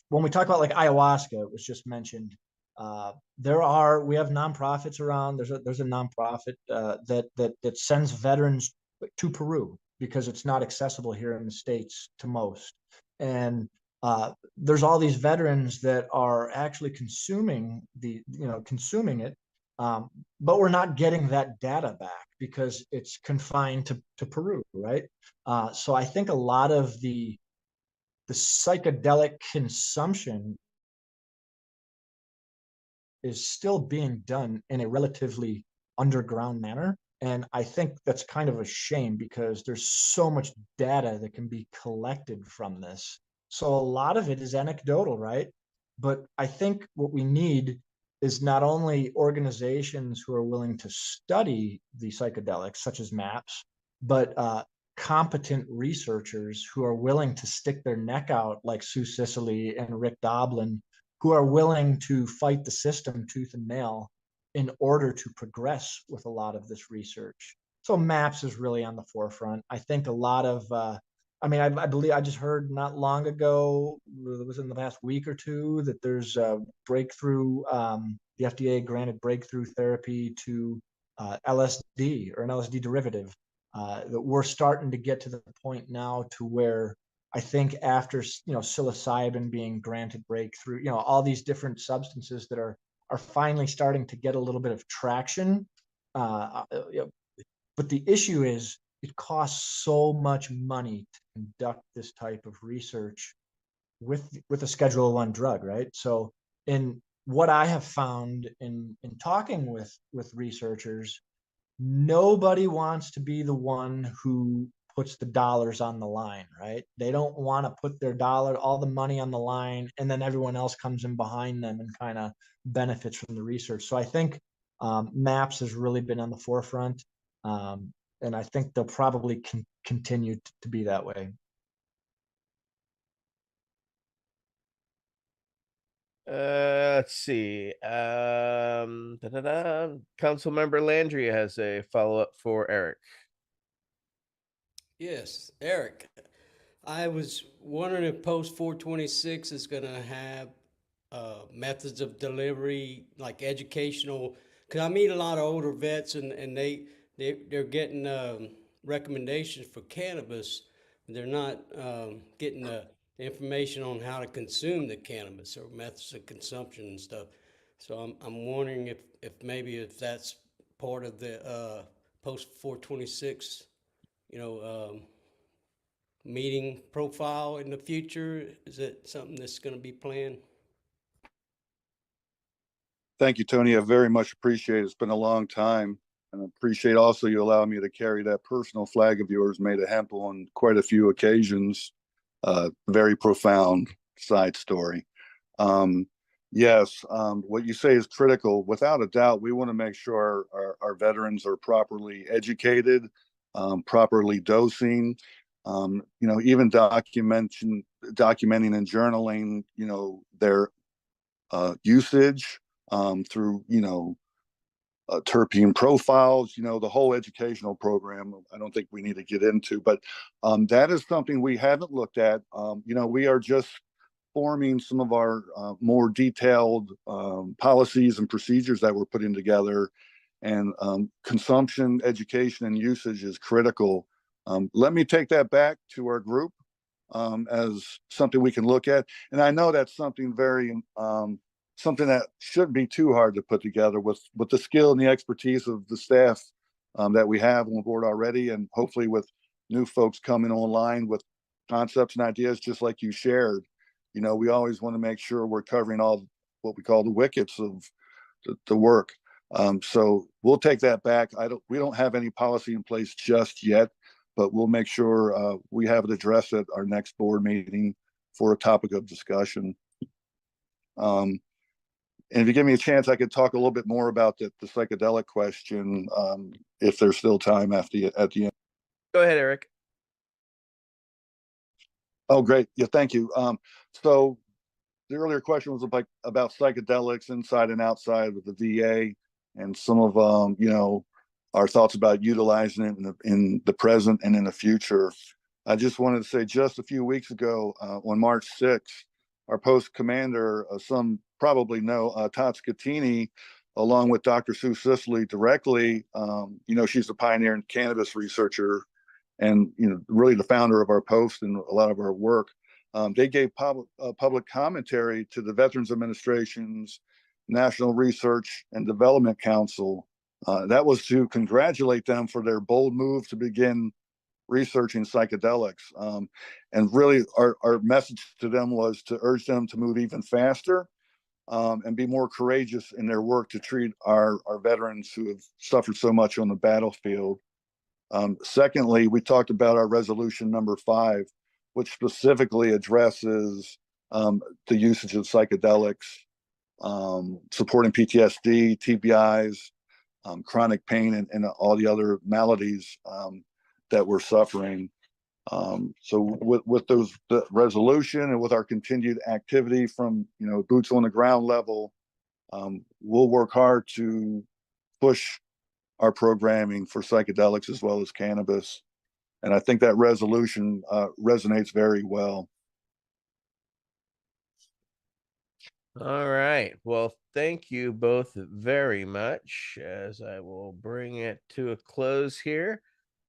Speaker 5: when we talk about like ayahuasca, it was just mentioned, we have nonprofits around. There's a nonprofit that sends veterans to Peru because it's not accessible here in the States to most. And there's all these veterans that are actually consuming it, but we're not getting that data back because it's confined to Peru, right? So I think a lot of the psychedelic consumption is still being done in a relatively underground manner. And I think that's kind of a shame because there's so much data that can be collected from this. So a lot of it is anecdotal, right? But I think what we need is not only organizations who are willing to study the psychedelics, such as MAPS, but competent researchers who are willing to stick their neck out, like Sue Sicily and Rick Doblin, who are willing to fight the system tooth and nail in order to progress with a lot of this research. So MAPS is really on the forefront. I think a lot of, I believe I just heard not long ago, it was in the past week or two, that there's a breakthrough, the FDA granted breakthrough therapy to LSD or an LSD derivative. That we're starting to get to the point now to where I think after psilocybin being granted breakthrough, all these different substances that are finally starting to get a little bit of traction. But the issue is it costs so much money to conduct this type of research with a Schedule I drug, right? So in what I have found in talking with researchers, nobody wants to be the one who puts the dollars on the line, right? They don't want to put their all the money on the line, and then everyone else comes in behind them and kind of benefits from the research. So I think MAPS has really been on the forefront, and I think they'll probably continue to be that way.
Speaker 4: Let's see. Council Member Landry has a follow-up for Eryck.
Speaker 16: Yes, Eryck. I was wondering if Post 426 is going to have methods of delivery, like educational. Because I meet a lot of older vets, and they're getting recommendations for cannabis. They're not getting the information on how to consume the cannabis or methods of consumption and stuff. So I'm wondering if maybe if that's part of the post 426, meeting profile in the future. Is it something that's going to be planned?
Speaker 6: Thank you, Tony. I very much appreciate it. It's been a long time. And I appreciate also you allowing me to carry that personal flag of yours made of hemp on quite a few occasions. Very profound side story. Yes, what you say is critical. Without a doubt, we want to make sure our veterans are properly educated, properly dosing, even documenting and journaling, their usage through, terpene profiles, the whole educational program. I don't think we need to get into, but that is something we haven't looked at. We are just forming some of our more detailed policies and procedures that we're putting together, and consumption, education, and usage is critical. Let me take that back to our group as something we can look at. And I know that's something something that shouldn't be too hard to put together with the skill and the expertise of the staff that we have on board already, and hopefully with new folks coming online with concepts and ideas just like you shared. We always want to make sure we're covering all what we call the wickets of the work. So we'll take that back. We don't have any policy in place just yet, but we'll make sure we have it addressed at our next board meeting for a topic of discussion. And if you give me a chance, I could talk a little bit more about the psychedelic question, if there's still time at the end.
Speaker 4: Go ahead, Eryck.
Speaker 6: Oh, great. Yeah, thank you. So the earlier question was about psychedelics inside and outside of the VA, and some of our thoughts about utilizing it in the present and in the future. I just wanted to say, just a few weeks ago, on March 6th, our post commander, some probably know, Todd Scatini, along with Dr. Sue Sisley directly, she's a pioneer and cannabis researcher, and really the founder of our post and a lot of our work. They gave public commentary to the Veterans Administration's National Research and Development Council. That was to congratulate them for their bold move to begin researching psychedelics. And really our message to them was to urge them to move even faster and be more courageous in their work to treat our veterans who have suffered so much on the battlefield. Secondly, we talked about our resolution number 5, which specifically addresses the usage of psychedelics, supporting PTSD, TBIs, chronic pain, and all the other maladies that we're suffering. So with the resolution and with our continued activity from boots on the ground level, we'll work hard to push our programming for psychedelics as well as cannabis. And I think that resolution resonates very well.
Speaker 4: All right. Well, thank you both very much, as I will bring it to a close here.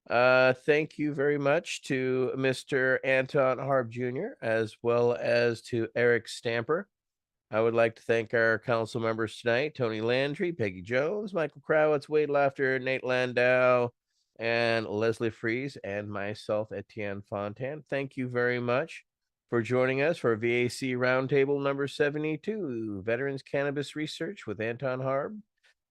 Speaker 4: Thank you very much to Mr. Anton Harb Jr., as well as to Eryck Stamper. I would like to thank our council members tonight: Tony Landry, Peggy Jones, Michael Krawitz, Wade Laughter, Nate Landau, and Leslie Fries, and myself, Etienne Fontan. Thank you very much for joining us for VAC Roundtable number 72, Veterans Cannabis Research with Anton Harb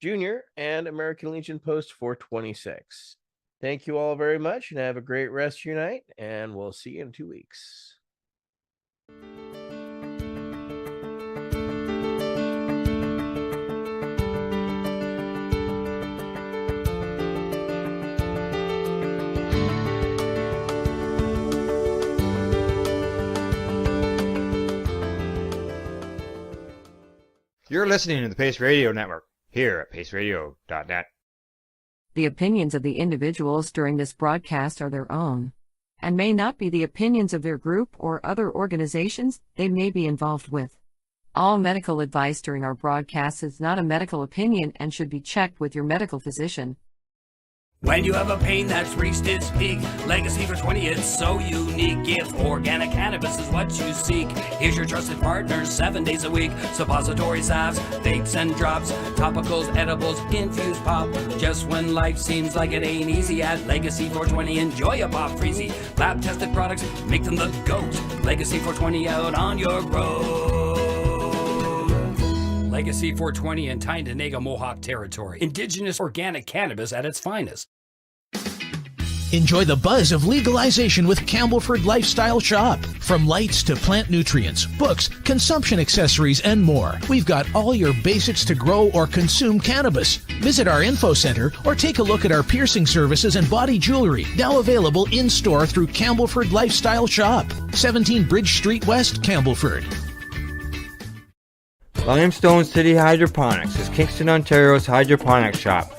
Speaker 4: Jr. and American Legion Post 426. Thank you all very much, and have a great rest of your night, and we'll see you in 2 weeks.
Speaker 1: You're listening to the Pace Radio Network, here at paceradio.net.
Speaker 3: The opinions of the individuals during this broadcast are their own, and may not be the opinions of their group or other organizations they may be involved with. All medical advice during our broadcast is not a medical opinion and should be checked with your medical physician.
Speaker 13: When you have a pain that's reached its peak, Legacy for 20, it's so unique. If organic cannabis is what you seek, here's your trusted partner 7 days a week. Suppository salves, vapes and drops, topicals, edibles, infused pop. Just when life seems like it ain't easy, at Legacy 420, enjoy a pop freezy. Lab tested products, make them the GOAT. Legacy 420 out on your road. Legacy 420 in Tyndonega Mohawk territory. Indigenous organic cannabis at its finest.
Speaker 12: Enjoy the buzz of legalization with Campbellford Lifestyle Shop. From lights to plant nutrients, books, consumption accessories, and more, we've got all your basics to grow or consume cannabis. Visit our info center or take a look at our piercing services and body jewelry, now available in-store through Campbellford Lifestyle Shop, 17 Bridge Street West, Campbellford.
Speaker 9: Limestone City Hydroponics is Kingston, Ontario's hydroponics shop.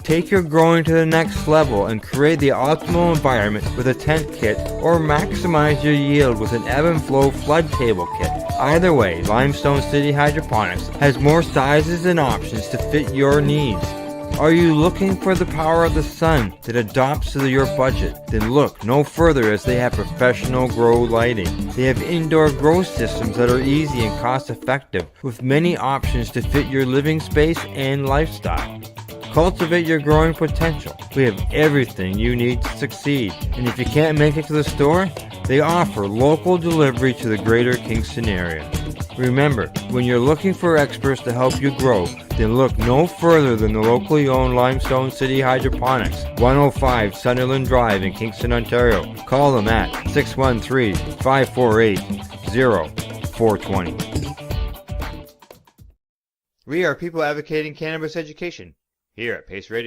Speaker 9: Take your growing to the next level and create the optimal environment with a tent kit, or maximize your yield with an ebb and flow flood table kit. Either way, Limestone City Hydroponics has more sizes and options to fit your needs. Are you looking for the power of the sun that adapts to your budget? Then look no further, as they have professional grow lighting. They have indoor grow systems that are easy and cost effective, with many options to fit your living space and lifestyle. Cultivate your growing potential. We have everything you need to succeed. And if you can't make it to the store, they offer local delivery to the greater Kingston area. Remember, when you're looking for experts to help you grow, then look no further than the locally owned Limestone City Hydroponics, 105 Sunderland Drive in Kingston, Ontario. Call them at 613-548-0420.
Speaker 1: We are people advocating cannabis education here at Pace Radio.